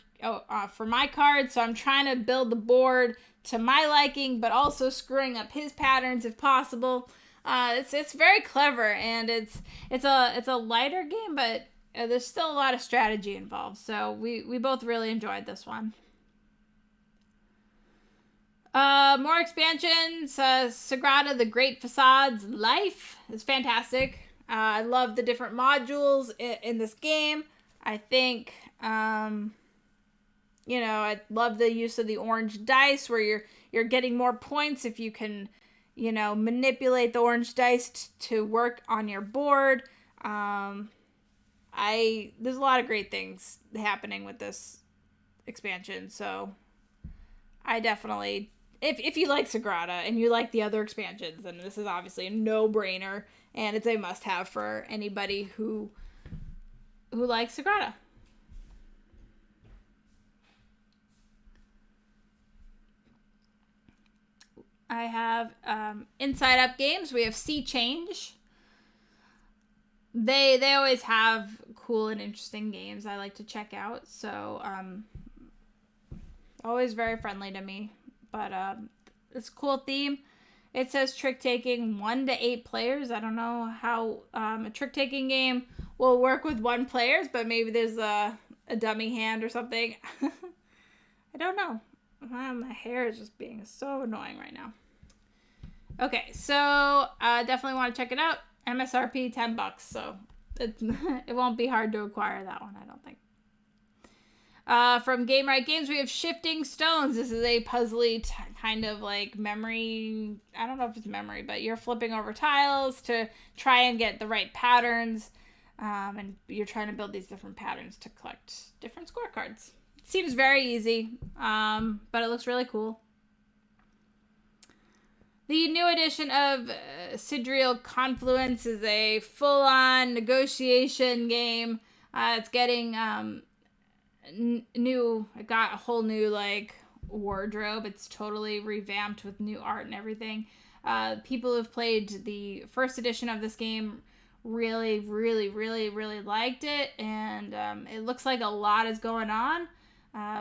for my card. So I'm trying to build the board to my liking, but also screwing up his patterns if possible. It's very clever, and it's a lighter game, but there's still a lot of strategy involved. So we both really enjoyed this one. More expansions. Sagrada: The Great Facades Life is fantastic. I love the different modules in this game. I think I love the use of the orange dice where you're getting more points if you can, manipulate the orange dice to work on your board. There's a lot of great things happening with this expansion, so I definitely, if you like Sagrada and you like the other expansions, then this is obviously a no-brainer, and it's a must-have for anybody who likes Sagrada. I have Inside Up Games. We have Sea Change. They always have cool and interesting games I like to check out. So always very friendly to me. But it's a cool theme. It says trick taking 1 to 8 players. I don't know how a trick taking game will work with 1 player, but maybe there's a dummy hand or something. I don't know. My hair is just being so annoying right now. Okay, so definitely want to check it out. MSRP $10, so it won't be hard to acquire that one, I don't think. From Game Right Games, we have Shifting Stones. This is a puzzly kind of like memory. I don't know if it's memory, but you're flipping over tiles to try and get the right patterns. And you're trying to build these different patterns to collect different scorecards. Seems very easy, but it looks really cool. The new edition of Sidereal Confluence is a full-on negotiation game. It's getting new. It got a whole new wardrobe. It's totally revamped with new art and everything. People who've played the first edition of this game really, really, really, really liked it, and it looks like a lot is going on.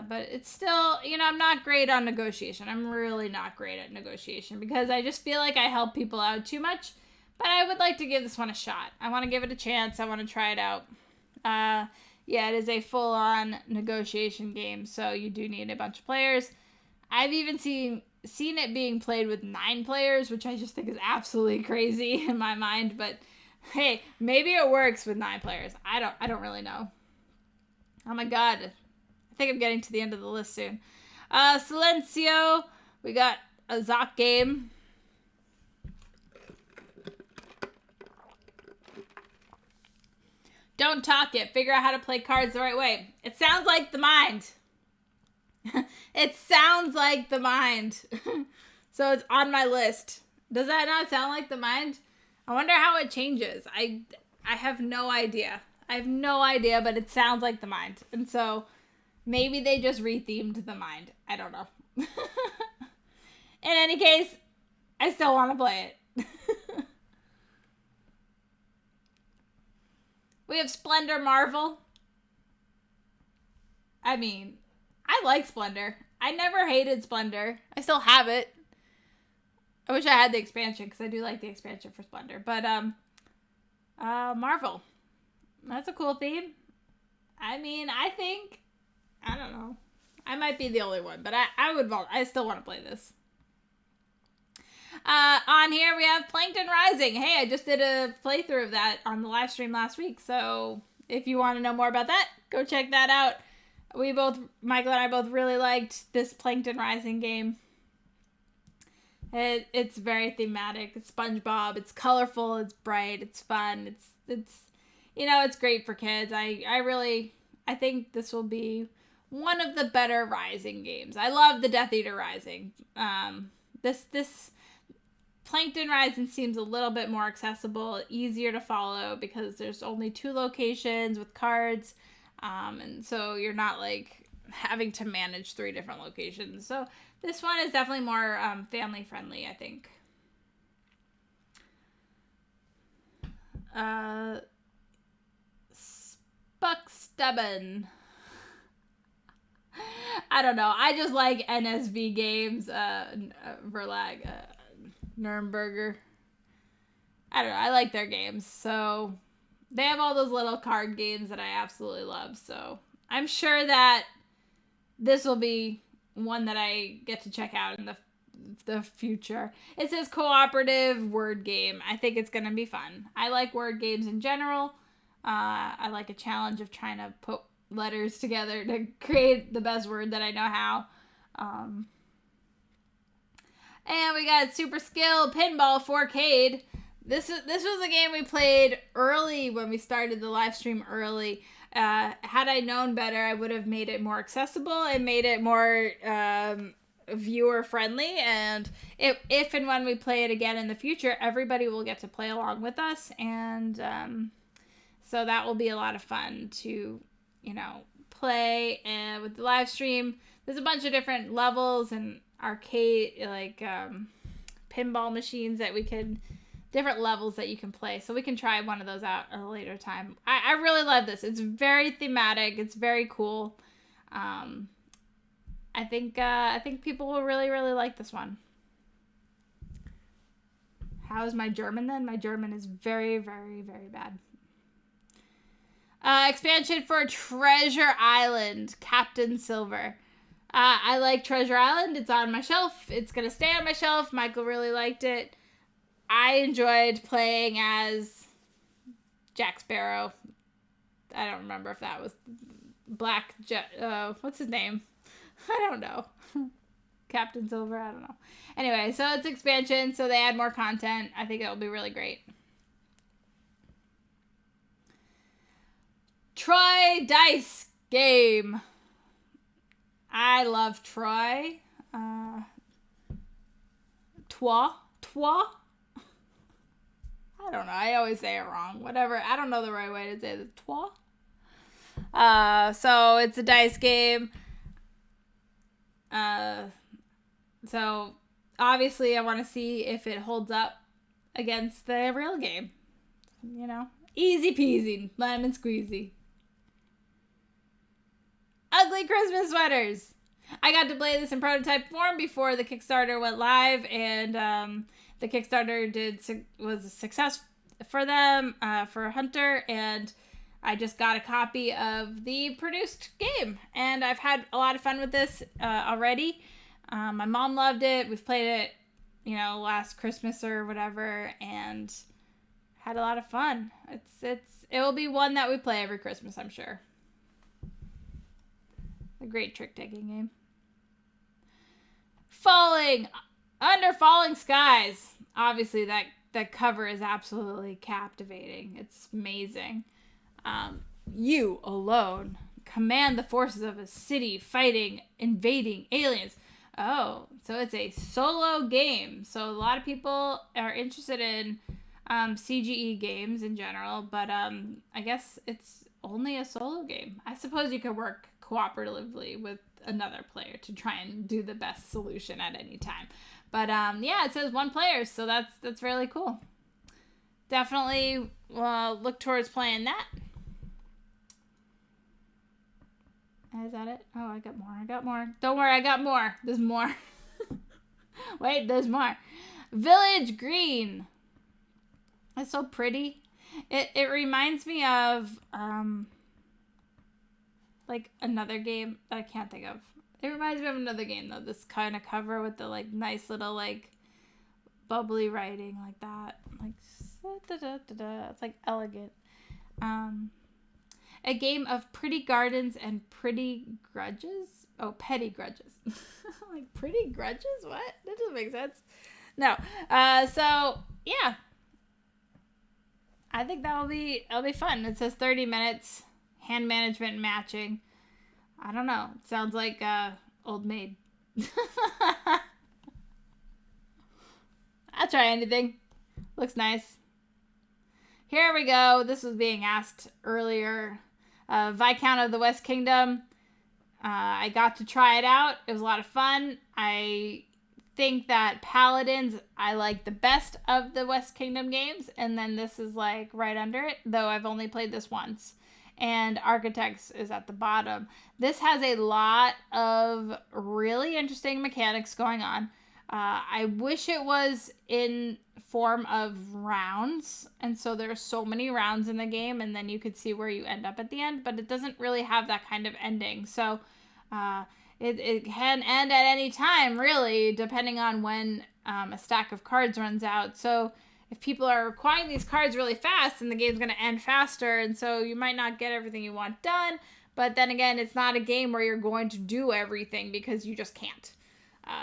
But it's still, I'm not great on negotiation. I'm really not great at negotiation because I just feel like I help people out too much. But I would like to give this one a shot. I want to give it a chance. I want to try it out. Yeah, it is a full-on negotiation game, so you do need a bunch of players. I've even seen it being played with 9 players, which I just think is absolutely crazy in my mind. But hey, maybe it works with 9 players. I don't really know. Oh my god. I think I'm getting to the end of the list soon. Silencio. We got a Zoc game. Don't talk it. Figure out how to play cards the right way. It sounds like the mind. It sounds like the mind. So it's on my list. Does that not sound like the mind? I wonder how it changes. I have no idea. I have no idea, but it sounds like the mind. And so maybe they just rethemed the mind. I don't know. In any case, I still want to play it. We have Splendor Marvel. I mean, I like Splendor. I never hated Splendor. I still have it. I wish I had the expansion because I do like the expansion for Splendor. But, Marvel. That's a cool theme. I mean, I don't know. I might be the only one, but I still want to play this. On here we have Plankton Rising. Hey, I just did a playthrough of that on the live stream last week. So if you want to know more about that, go check that out. Michael and I both really liked this Plankton Rising game. It's very thematic. It's SpongeBob. It's colorful. It's bright. It's fun. It's great for kids. I think this will be one of the better Rising games. I love the Death Eater Rising. This Plankton Rising seems a little bit more accessible, easier to follow because there's only 2 locations with cards. And so you're not like having to manage 3 different locations. So this one is definitely more family friendly, I think. Spuckstubben. I don't know. I just like NSV games. Verlag. Nuremberger. I don't know. I like their games. So they have all those little card games that I absolutely love. So I'm sure that this will be one that I get to check out in the future. It says cooperative word game. I think it's going to be fun. I like word games in general. I like a challenge of trying to put letters together to create the best word that I know how. And we got Super Skill Pinball 4K. This was a game we played early when we started the live stream early. Had I known better, I would have made it more accessible and made it more viewer friendly. And if and when we play it again in the future, everybody will get to play along with us. And so that will be a lot of fun to, play. And with the live stream, there's a bunch of different levels and arcade, pinball machines different levels that you can play. So we can try one of those out at a later time. I really love this. It's very thematic. It's very cool. I think people will really, really like this one. How is my German then? My German is very, very, very bad. Expansion for Treasure Island, Captain Silver. I like Treasure Island. It's on my shelf. It's going to stay on my shelf. Michael really liked it. I enjoyed playing as Jack Sparrow. I don't remember if that was what's his name? I don't know. Captain Silver? I don't know. Anyway, so it's expansion, so they add more content. I think it'll be really great. Troy Dice Game. I love Troy. Trois? I don't know. I always say it wrong. Whatever. I don't know the right way to say the trois. So it's a dice game. So obviously I want to see if it holds up against the real game. Easy peasy, lemon squeezy. Ugly Christmas sweaters. I got to play this in prototype form before the Kickstarter went live, and the Kickstarter was a success for them, for Hunter, and I just got a copy of the produced game, and I've had a lot of fun with this already. My mom loved it. We've played it, last Christmas or whatever, and had a lot of fun. It will be one that we play every Christmas, I'm sure. A great trick-taking game. Under Falling Skies. Obviously, that cover is absolutely captivating. It's amazing. You alone command the forces of a city fighting invading aliens. Oh, so it's a solo game. So a lot of people are interested in CGE games in general, but I guess it's only a solo game. I suppose you could work cooperatively with another player to try and do the best solution at any time. But yeah, it says 1 player, so that's really cool. Definitely look towards playing that. Is that it? Oh, I got more. Don't worry, I got more. There's more. Wait, there's more. Village Green. It's so pretty. It reminds me of like another game that I can't think of. It reminds me of another game though. This kind of cover with the like nice little like bubbly writing like that. Like it's like elegant. A game of pretty gardens and pretty grudges. Oh, petty grudges. Like pretty grudges? What? That doesn't make sense. No. So yeah. I think it'll be fun. It says 30 minutes, hand management and matching. I don't know. It sounds like Old Maid. I'll try anything. Looks nice. Here we go. This was being asked earlier. Viscount of the West Kingdom. I got to try it out. It was a lot of fun. I think that Paladins I like the best of the West Kingdom games, and then this is like right under it, though I've only played this once. And Architects is at the bottom. This has a lot of really interesting mechanics going on. I wish it was in form of rounds, and so there's so many rounds in the game, and then you could see where you end up at the end, but it doesn't really have that kind of ending. So it can end at any time, really, depending on when a stack of cards runs out. So if people are acquiring these cards really fast, then the game's going to end faster, and so you might not get everything you want done. But then again, it's not a game where you're going to do everything because you just can't.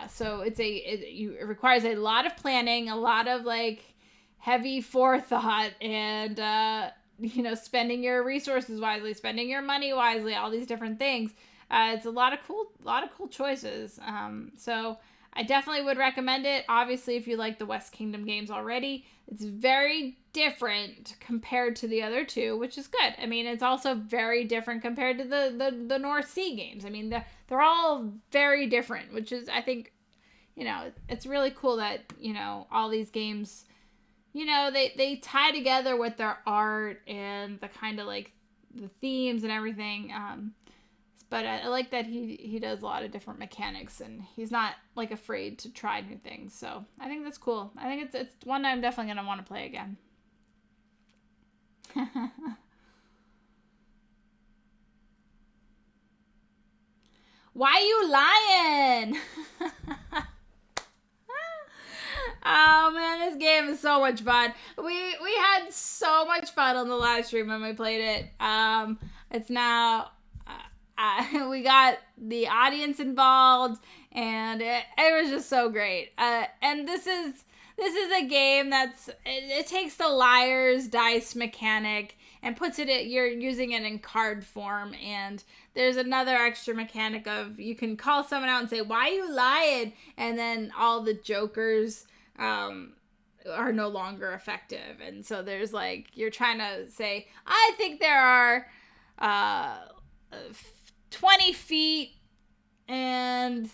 So it requires a lot of planning, a lot of like heavy forethought, and spending your resources wisely, spending your money wisely, all these different things. It's a lot of cool choices. So I definitely would recommend it. Obviously, if you like the West Kingdom games already, it's very different compared to the other two, which is good. I mean, it's also very different compared to the North Sea games. I mean, they're all very different, which is, I think, it's really cool that, all these games, they tie together with their art and the kind of like the themes and everything. But I like that he does a lot of different mechanics, and he's not like afraid to try new things. So I think that's cool. I think it's one I'm definitely gonna want to play again. Why you lying? Oh man, this game is so much fun. We had so much fun on the live stream when we played it. It's now. We got the audience involved, and it was just so great. And this is a game it takes the liar's dice mechanic and puts you're using it in card form, and there's another extra mechanic of you can call someone out and say, "Why you lying?" And then all the jokers are no longer effective, and so there's like you're trying to say, "I think there are 20 feet and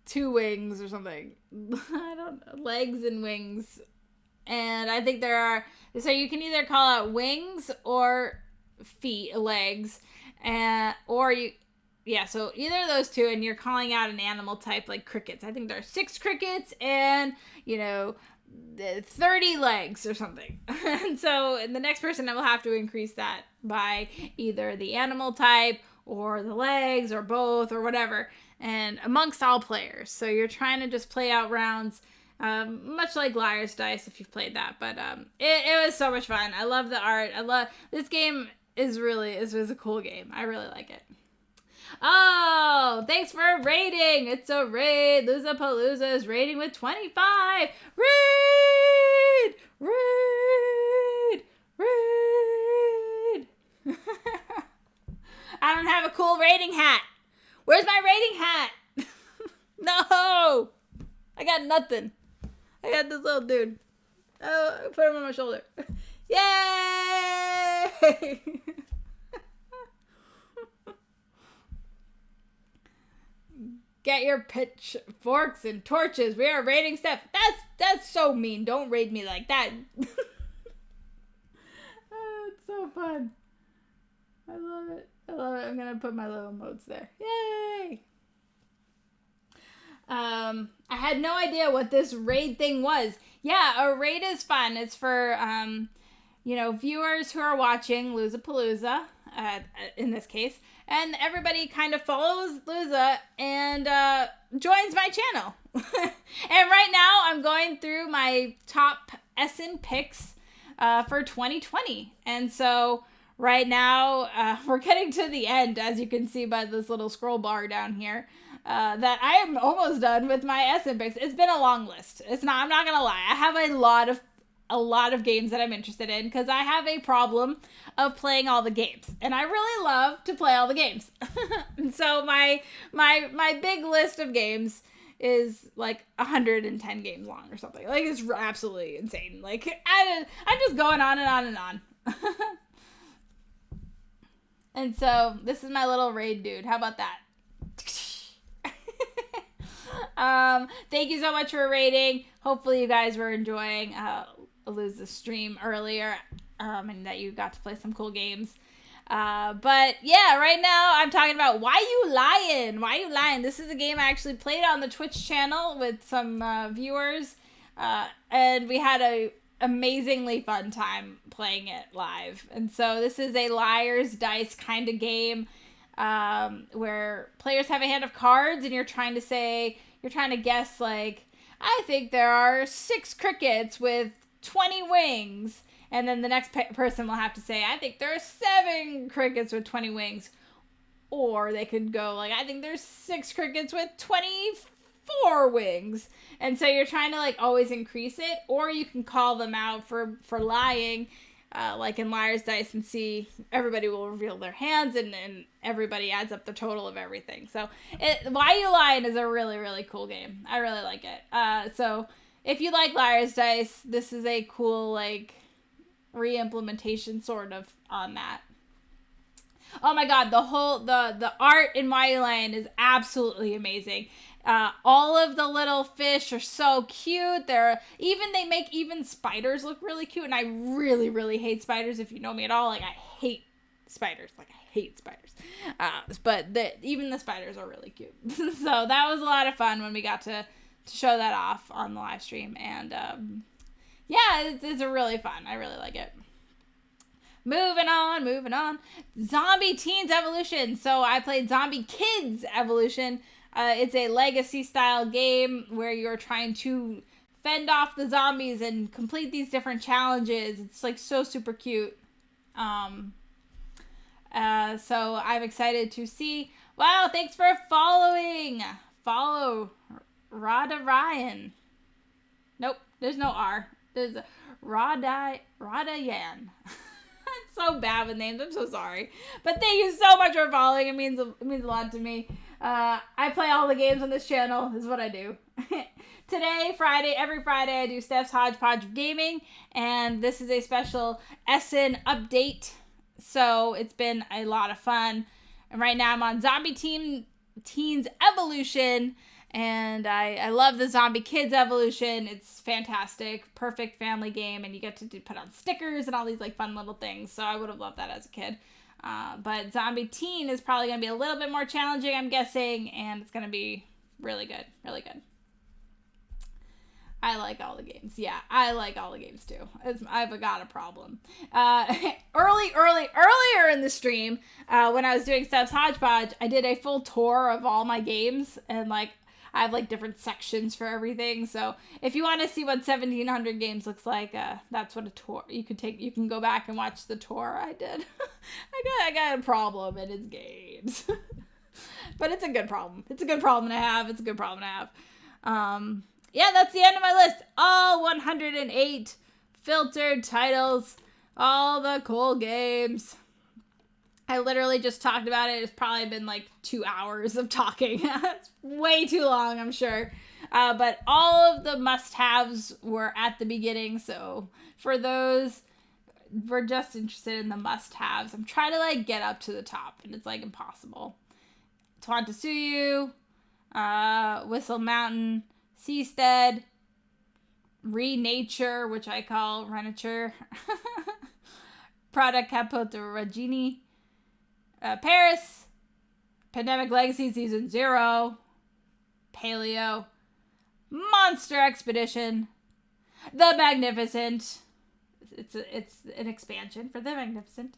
2 wings," or something. I don't know. Legs and wings. And I think there are... So you can either call out wings or legs. Or you... Yeah, so either of those two, and you're calling out an animal type like crickets. I think there are 6 crickets and, 30 legs or something. And so the next person will have to increase that by either the animal type or the legs or both or whatever, and amongst all players. So you're trying to just play out rounds, much like Liar's Dice if you've played that. But it was so much fun. I love the art. This game is a cool game. I really like it. Oh, thanks for rating. It's a raid. Losapalooza is rating with 25. Raid! I don't have a cool rating hat. Where's my rating hat? No! I got nothing. I got this little dude. Oh, I put him on my shoulder. Yay! Get your pitchforks and torches. We are raiding Steph. That's so mean. Don't raid me like that. Oh, it's so fun. I love it. I love it. I'm going to put my little emotes there. Yay! I had no idea what this raid thing was. Yeah, a raid is fun. It's for, viewers who are watching Losapalooza, in this case. And everybody kind of follows Luza and joins my channel. And right now, I'm going through my top Essen picks for 2020. And so right now, we're getting to the end, as you can see by this little scroll bar down here, that I am almost done with my Essen picks. It's been a long list. I'm not gonna lie. I have a lot of games that I'm interested in because I have a problem of playing all the games, and I really love to play all the games. And so my big list of games is like 110 games long or something. Like, it's absolutely insane. Like, I'm just going on and on and on. And so this is my little raid dude. How about that? Thank you so much for raiding. Hopefully you guys were enjoying Lose the stream earlier, and that you got to play some cool games. But yeah, right now I'm talking about Why You Lying? Why You Lying? This is a game I actually played on the Twitch channel with some viewers, and we had a amazingly fun time playing it live. And so this is a liar's dice kind of game, where players have a hand of cards, and you're trying to guess, like, I think there are 6 crickets with 20 wings. And then the next person will have to say, I think there are 7 crickets with 20 wings. Or they could go, like, I think there's 6 crickets with 24 wings. And so you're trying to, like, always increase it. Or you can call them out for lying, like in Liar's Dice, and see, everybody will reveal their hands, and everybody adds up the total of everything. So Why You Lying is a really, really cool game. I really like it. So if you like Liar's Dice, this is a cool, like, re-implementation sort of on that. Oh my god, the art in Why You Lying is absolutely amazing. All of the little fish are so cute. They make even spiders look really cute, and I really, really hate spiders. If you know me at all, like, I hate spiders. Like, I hate spiders. But even the spiders are really cute. So that was a lot of fun when we got to show that off on the live stream, and yeah, it's a really fun. I really like it. Moving on. Zombie Teens Evolution. So I played Zombie Kids Evolution. It's a legacy-style game where you're trying to fend off the zombies and complete these different challenges. It's, like, so super cute. So I'm excited to see. Wow, thanks for following. Follow Rada Ryan. Nope, there's no R. There's Rada Yan. I'm so bad with names. I'm so sorry. But thank you so much for following. It means a lot to me. I play all the games on this channel. This is what I do. Today, every Friday, I do Steph's Hodgepodge of Gaming. And this is a special Essen update. So it's been a lot of fun. And right now I'm on Zombie Teens Evolution. And I love the Zombie Kids Evolution. It's fantastic. Perfect family game. And you get to put on stickers and all these, like, fun little things. So I would have loved that as a kid. But Zombie Teen is probably going to be a little bit more challenging, I'm guessing. And it's going to be really good. Really good. I like all the games. Yeah, I like all the games too. I've got a problem. Earlier in the stream, when I was doing Steph's Hodgepodge, I did a full tour of all my games. And, like, I have, like, different sections for everything. So if you want to see what 1700 games looks like, that's what a tour you can go back and watch the tour I did. I got a problem, and it's games. But it's a good problem. It's a good problem to have. Yeah, that's the end of my list. All 108 filtered titles, all the cool games. I literally just talked about it. It's probably been like 2 hours of talking. It's way too long, I'm sure. But all of the must-haves were at the beginning. So for those, we're just interested in the must-haves. I'm trying to like get up to the top, and it's like impossible. Tuantasuyu, Whistle Mountain, Seastead, Renature, which I call Renature, Prada Capotoragini, Paris, Pandemic Legacy Season 0, Paleo, Monster Expedition, The Magnificent. It's an expansion for The Magnificent.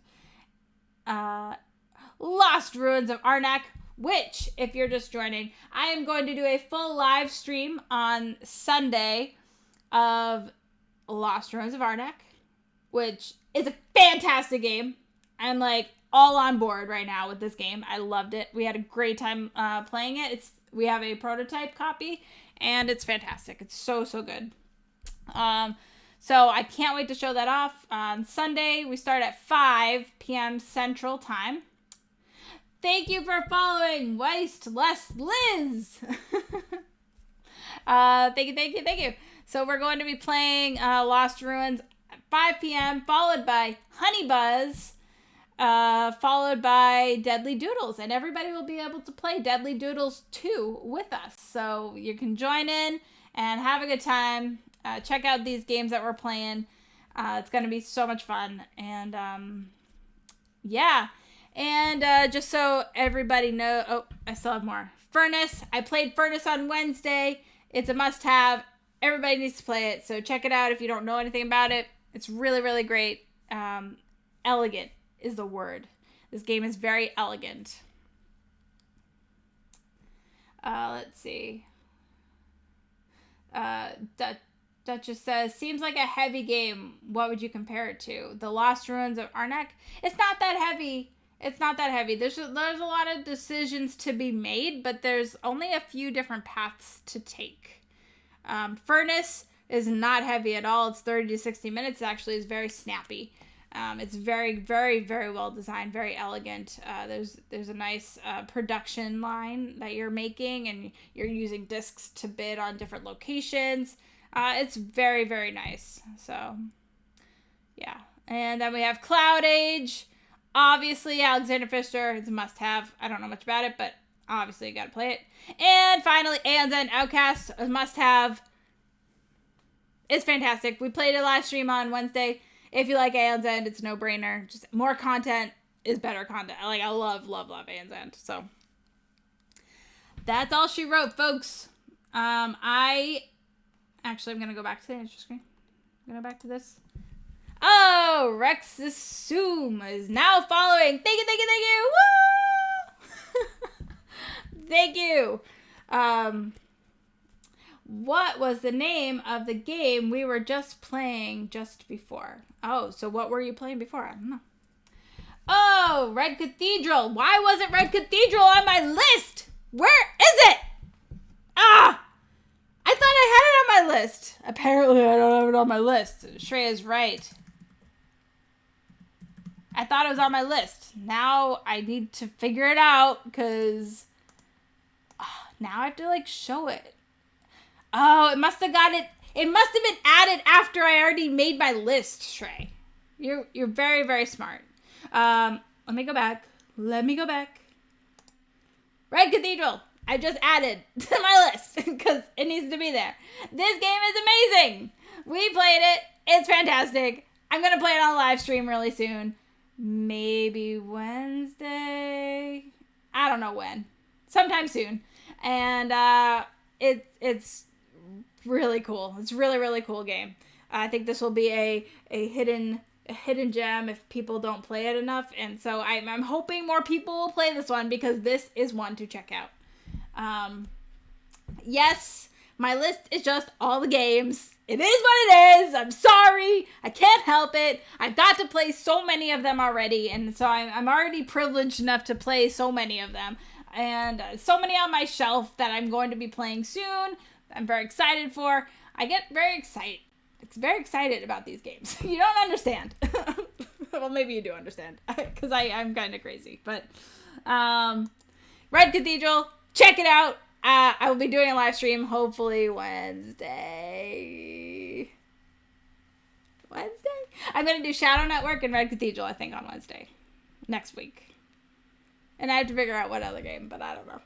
Lost Ruins of Arnak, which, if you're just joining, I am going to do a full live stream on Sunday of Lost Ruins of Arnak, which is a fantastic game. I'm like all on board right now with this game. I loved it. We had a great time playing it. We have a prototype copy, and it's fantastic. It's so good. So I can't wait to show that off on Sunday. We start at 5 p.m. Central Time. Thank you for following Waste Less Liz. Thank you. So we're going to be playing Lost Ruins at 5 p.m. followed by Honey Buzz, followed by Deadly Doodles, and everybody will be able to play Deadly Doodles 2 with us. So you can join in and have a good time. Check out these games that we're playing. It's going to be so much fun. And yeah. And just so everybody know, oh, I still have more. Furnace. I played Furnace on Wednesday. It's a must-have. Everybody needs to play it. So check it out if you don't know anything about it. It's really great. Elegant is the word. This game is very elegant. Let's see. Duchess says, seems like a heavy game. What would you compare it to? The Lost Ruins of Arnak? It's not that heavy. There's a lot of decisions to be made, but there's only a few different paths to take. Furnace is not heavy at all. It's 30 to 60 minutes. It actually is very snappy. It's very well designed, very elegant. There's a nice production line that you're making, and you're using discs to bid on different locations. It's very nice. So, yeah. And then we have Cloud Age. Obviously, Alexander Pfister, it's a must-have. I don't know much about it, but obviously you gotta play it. And finally, Aeon's End Outcast, a must-have. It's fantastic. We played a live stream on Wednesday. If you like Aeon's End, it's a no-brainer. Just more content is better content. I love Aeon's End. So, that's all she wrote, folks. I'm gonna go back to the intro screen. I'm gonna go back to this. Oh, Rexus Zoom is now following. Thank you. Woo! Thank you. What was the name of the game we were just playing just before? Oh, so what were you playing before? I don't know. Oh, Red Cathedral. Why wasn't Red Cathedral on my list? Where is it? Ah! I thought I had it on my list. Apparently, I don't have it on my list. Shreya's right. I thought it was on my list. Now I need to figure it out because now I have to show it. Oh, it must have been added after I already made my list, Shrey. You're very smart. Let me go back. Red Cathedral. I just added to my list because it needs to be there. This game is amazing. We played it. It's fantastic. I'm going to play it on a live stream really soon. Maybe Wednesday. I don't know when. Sometime soon. And it's really cool. It's really cool game. I think this will be a hidden gem if people don't play it enough. And so I'm hoping more people will play this one because this is one to check out. Yes, my list is just all the games. It is what it is. I'm sorry. I can't help it. I've got to play so many of them already. And so I'm already privileged enough to play so many of them. And so many on my shelf that I'm going to be playing soon. I'm very excited for. I get very excited about these games. You don't understand. Well, maybe you do understand, because I'm kind of crazy. But Red Cathedral, check it out. I will be doing a live stream hopefully Wednesday. I'm going to do Shadow Network and Red Cathedral, I think, on Wednesday next week. And I have to figure out what other game, but I don't know.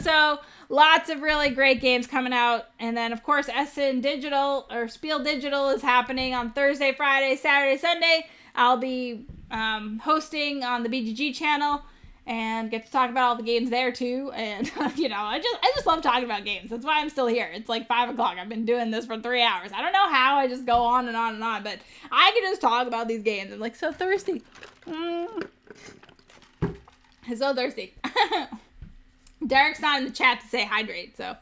So lots of really great games coming out. And then, of course, Essen Digital or Spiel Digital is happening on Thursday, Friday, Saturday, Sunday. I'll be hosting on the BGG channel and get to talk about all the games there too. And, you know, I just love talking about games. That's why I'm still here. It's like 5 o'clock. I've been doing this for 3 hours. I don't know how. I just go on and on and on, but I can just talk about these games. I'm like so thirsty. I'm so thirsty. Derek's not in the chat to say hydrate, so.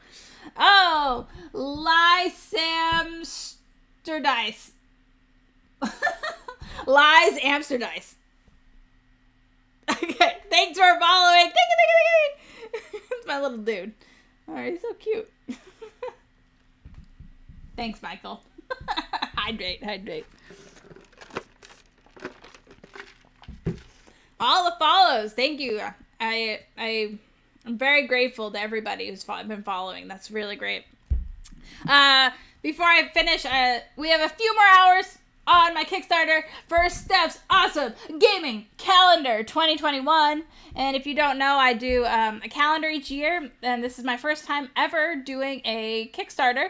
Oh, Lysamsterdice. Lies Amsterdice. Okay, thanks for following. It's my little dude. Alright, he's so cute. Thanks, Michael. Hydrate. All the follows. Thank you. I'm very grateful to everybody who's been following. That's really great. Before I finish, we have a few more hours on my Kickstarter for Steph's awesome gaming calendar 2021. And if you don't know, I do a calendar each year, and this is my first time ever doing a Kickstarter.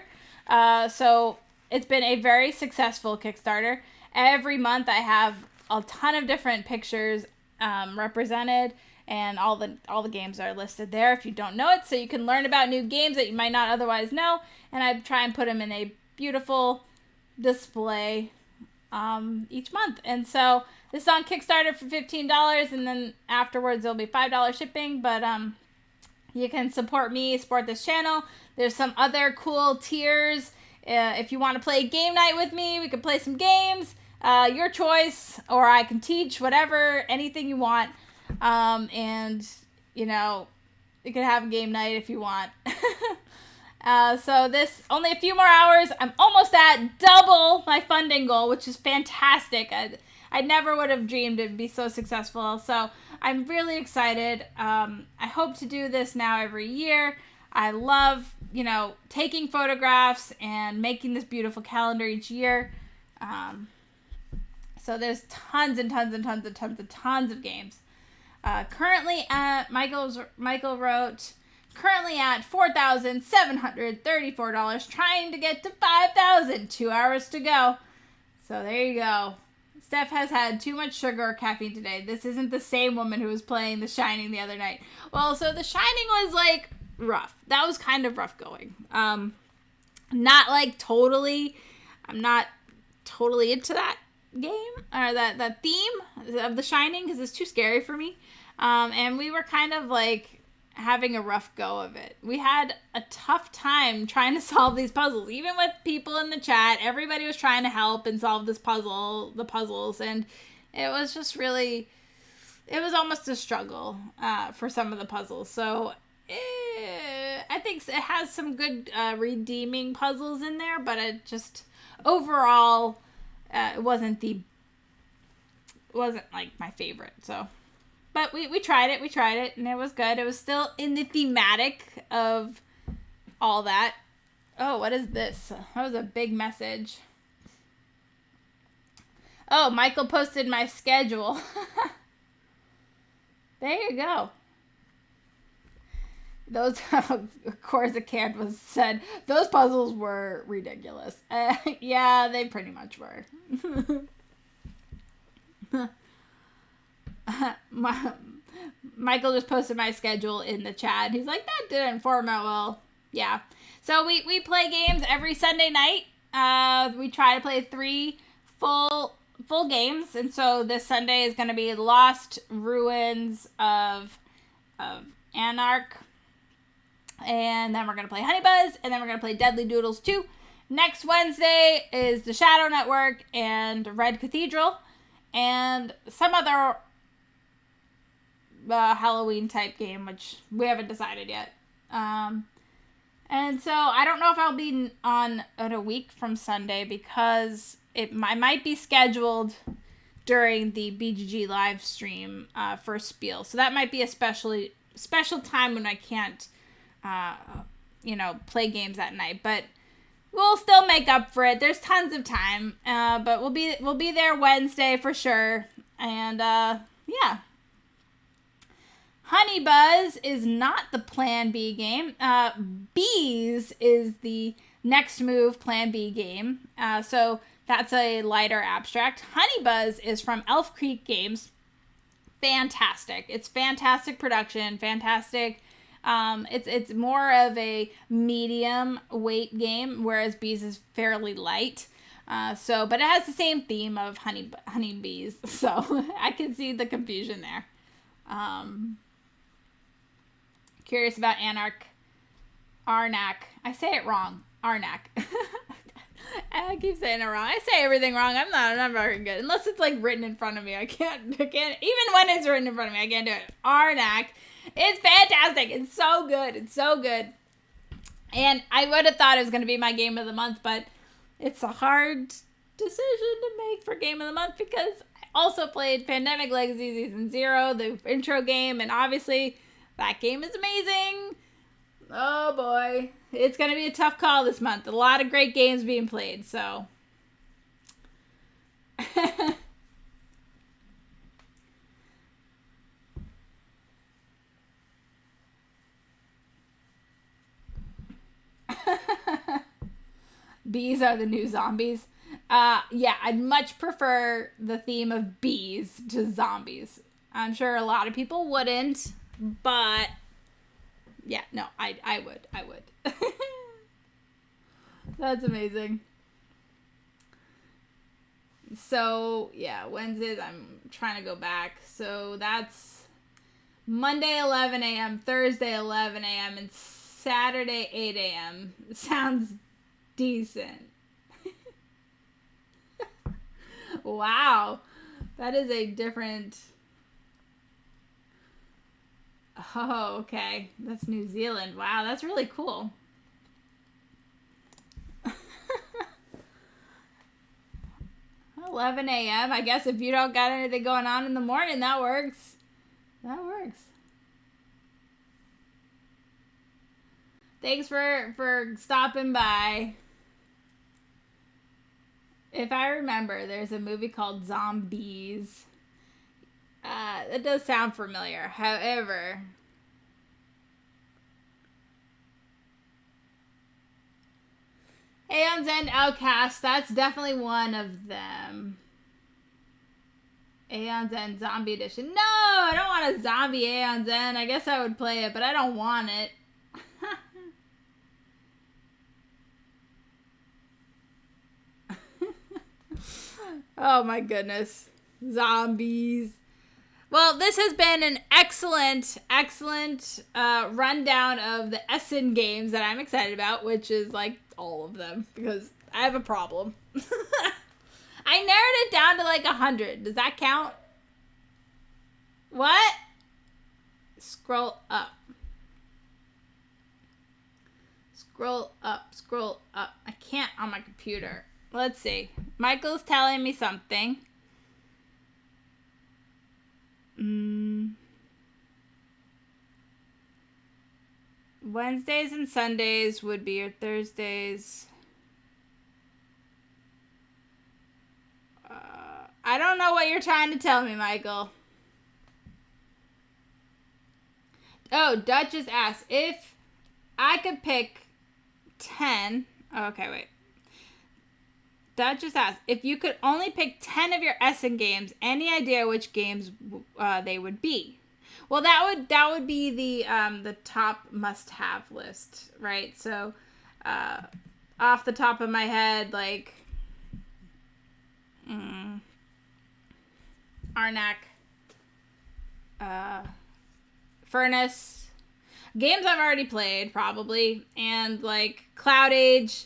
So it's been a very successful Kickstarter. Every month I have a ton of different pictures represented, and all the games are listed there if you don't know it, so you can learn about new games that you might not otherwise know. And I try and put them in a beautiful display each month. And so this is on Kickstarter for $15, and then afterwards there'll be $5 shipping. But you can support me, support this channel. There's some other cool tiers. If you want to play game night with me, we can play some games. Your choice, or I can teach, whatever, anything you want. And, you know, you can have a game night if you want. So this, only a few more hours. I'm almost at double my funding goal, which is fantastic. I never would have dreamed it'd be so successful. So I'm really excited. I hope to do this now every year. I love, you know, taking photographs and making this beautiful calendar each year. So there's tons and tons and tons and tons and tons of games. Currently at, Michael wrote, currently at $4,734, trying to get to $5,000, 2 hours to go. So there you go. Steph has had too much sugar or caffeine today. This isn't the same woman who was playing The Shining the other night. Well, so The Shining was like rough. That was kind of rough going. Not like totally, I'm not totally into that game or that theme of The Shining because it's too scary for me. And we were kind of like having a rough go of it. We had a tough time trying to solve these puzzles, even with people in the chat. Everybody was trying to help and solve the puzzles, and it was just really, it was almost a struggle for some of the puzzles. So I think it has some good redeeming puzzles in there, but it just overall it wasn't like my favorite. So, but we tried it, and it was good. It was still in the thematic of all that. Oh, what is this? That was a big message. Oh, Michael posted my schedule. There you go. Those, of course, the cat was said, those puzzles were ridiculous. Yeah, they pretty much were. Michael just posted my schedule in the chat. He's like, that didn't form out well. Yeah. So we play games every Sunday night. We try to play 3 full games. And so this Sunday is going to be Lost Ruins of Anarch. And then we're going to play Honey Buzz. And then we're going to play Deadly Doodles 2. Next Wednesday is the Shadow Network and Red Cathedral. And some other Halloween type game, which we haven't decided yet. And so I don't know if I'll be on in a week from Sunday because I might be scheduled during the BGG live stream for Spiel. So that might be a special time when I can't, play games at night. But we'll still make up for it. There's tons of time. But we'll be there Wednesday for sure. And yeah. Honey Buzz is not the Plan B game. Bees is the next move Plan B game. So that's a lighter abstract. Honey Buzz is from Elf Creek Games. Fantastic. It's fantastic production. Fantastic. It's more of a medium weight game, whereas Bees is fairly light. But it has the same theme of honey bees. So I can see the confusion there. Curious about Arnak. I say it wrong. Arnak. I keep saying it wrong. I say everything wrong. I'm not very good. Unless it's like written in front of me. I can't, even when it's written in front of me, I can't do it. Arnak. It's fantastic. It's so good. It's so good. And I would have thought it was going to be my game of the month, but it's a hard decision to make for game of the month because I also played Pandemic Legacy Season 0, the intro game, and obviously that game is amazing. Oh boy. It's going to be a tough call this month. A lot of great games being played, so. Bees are the new zombies. Yeah, I'd much prefer the theme of bees to zombies. I'm sure a lot of people wouldn't, but yeah, no, I would. That's amazing. So, yeah, Wednesdays, I'm trying to go back. So that's Monday, 11 a.m., Thursday, 11 a.m., and Saturday, 8 a.m. Sounds decent. Wow. That is a different... Oh, okay. That's New Zealand. Wow, that's really cool. 11 a.m. I guess if you don't got anything going on in the morning, that works. That works. Thanks for stopping by. If I remember, there's a movie called Zombies. It does sound familiar. However, Aeon's End Outcast, that's definitely one of them. Aeon's End Zombie Edition. No, I don't want a zombie Aeon's End. I guess I would play it, but I don't want it. Oh my goodness. Zombies. Well, this has been an excellent rundown of the Essen games that I'm excited about, which is like all of them because I have a problem. I narrowed it down to like 100. Does that count? What? Scroll up. Scroll up. Scroll up. I can't on my computer. Let's see. Michael's telling me something. Wednesdays and Sundays would be your Thursdays. I don't know what you're trying to tell me, Michael. Oh, Dutch just asked if I could pick 10. Oh, okay, wait. Dutch just asked if you could only pick 10 of your Essen games, any idea which games they would be? Well, that would be the top must-have list, right? So, off the top of my head, like Arnak, Furnace, games I've already played probably, and like Cloud Age,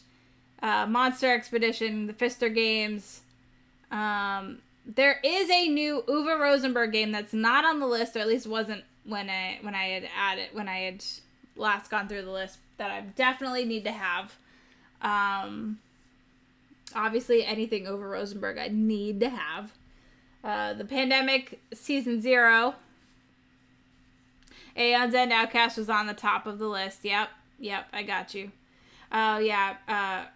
Monster Expedition, the Pfister games. There is a new Uwe Rosenberg game that's not on the list, or at least wasn't when I had last gone through the list, that I definitely need to have. Obviously anything Uwe Rosenberg I need to have. The Pandemic Season 0. Aeon's End Outcast was on the top of the list. Yep, I got you. Oh, yeah.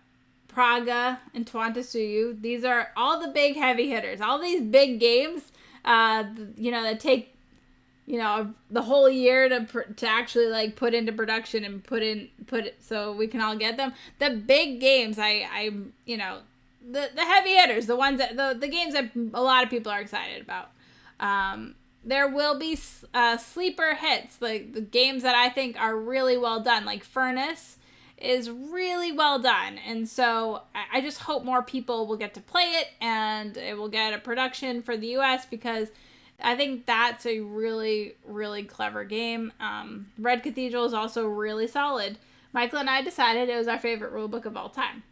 Praga and Twantasuyu. These are all the big heavy hitters. All these big games, that take, the whole year to actually like put into production and put it so we can all get them. The big games, the heavy hitters, the ones that the games that a lot of people are excited about. There will be sleeper hits, like the games that I think are really well done, like Furnace is really well done. And so I just hope more people will get to play it and it will get a production for the US, because I think that's a really, really clever game. Red Cathedral is also really solid. Michael and I decided it was our favorite rulebook of all time.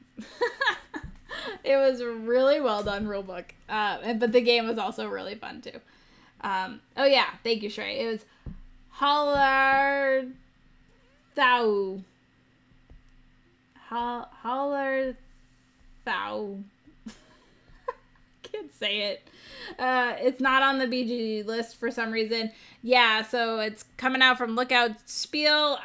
It was a really well done rulebook. But the game was also really fun too. Oh yeah, thank you, Shrey. It was Hallerthau. Can't say it. It's not on the BG list for some reason. Yeah, so it's coming out from Lookout Spiel.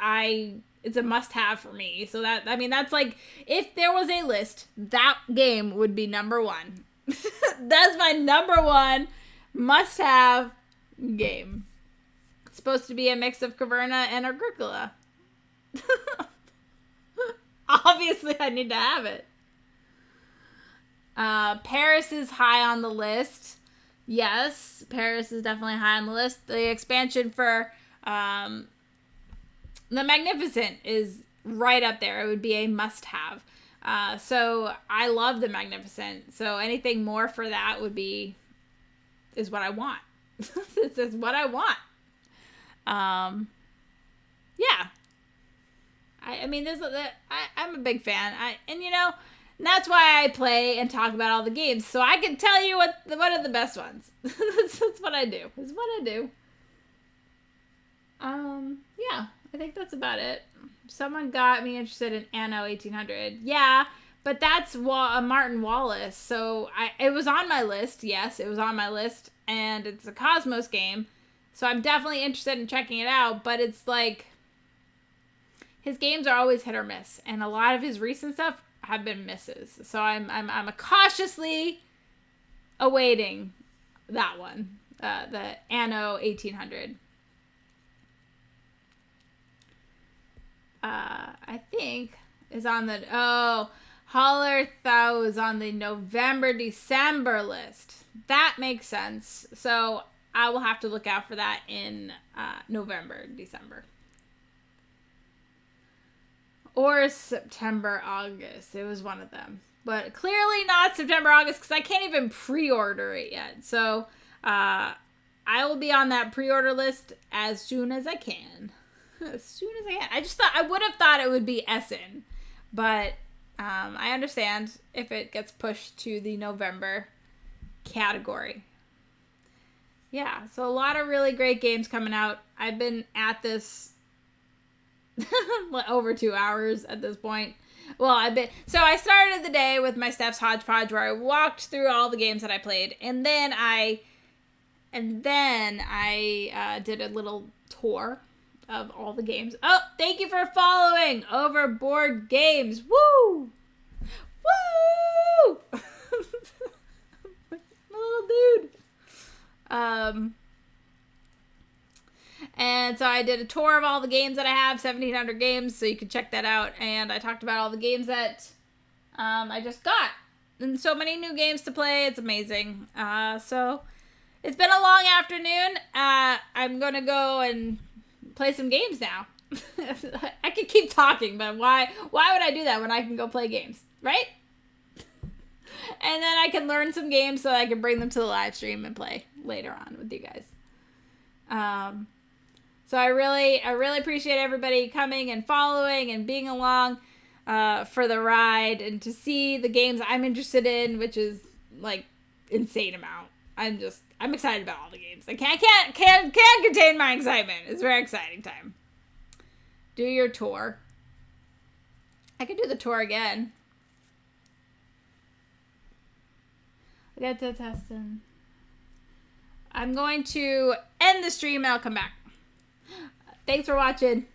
It's a must-have for me. So that's like, if there was a list, that game would be number one. That's my number one must-have game. It's supposed to be a mix of Caverna and Agricola. Obviously, I need to have it. Paris is high on the list. Yes, Paris is definitely high on the list. The expansion for The Magnificent is right up there. It would be a must-have. So I love The Magnificent. So anything more for that is what I want. This is what I want. Yeah. I'm a big fan. That's why I play and talk about all the games, so I can tell you what are the best ones. That's what I do. That's what I do. Yeah, I think that's about it. Someone got me interested in Anno 1800. Yeah, but that's Martin Wallace. So it was on my list. Yes, it was on my list, and it's a Cosmos game, so I'm definitely interested in checking it out. But it's like, his games are always hit or miss, and a lot of his recent stuff have been misses. So I'm cautiously awaiting that one, the Anno 1800. I think is on the Hallerthau is on the November-December list. That makes sense. So I will have to look out for that in November, December. Or September, August. It was one of them. But clearly not September, August, because I can't even pre-order it yet. So I will be on that pre-order list as soon as I can. As soon as I can. I would have thought it would be Essen. But I understand if it gets pushed to the November category. Yeah, so a lot of really great games coming out. I've been at this over 2 hours at this point. Well, so I started the day with my Steph's Hodgepodge, where I walked through all the games that I played, and then I did a little tour of all the games. Oh, thank you for following Overboard Games. Woo! Woo! My little dude. And so I did a tour of all the games that I have, 1,700 games, so you can check that out. And I talked about all the games that I just got. And so many new games to play. It's amazing. So it's been a long afternoon. I'm going to go and play some games now. I could keep talking, but why would I do that when I can go play games, right? And then I can learn some games so I can bring them to the live stream and play later on with you guys. So I really appreciate everybody coming and following and being along for the ride, and to see the games I'm interested in, which is like insane amount. I'm excited about all the games. I can't contain my excitement. It's a very exciting time. Do your tour. I could do the tour again. I get to test and I'm going to end the stream and I'll come back. Thanks for watching.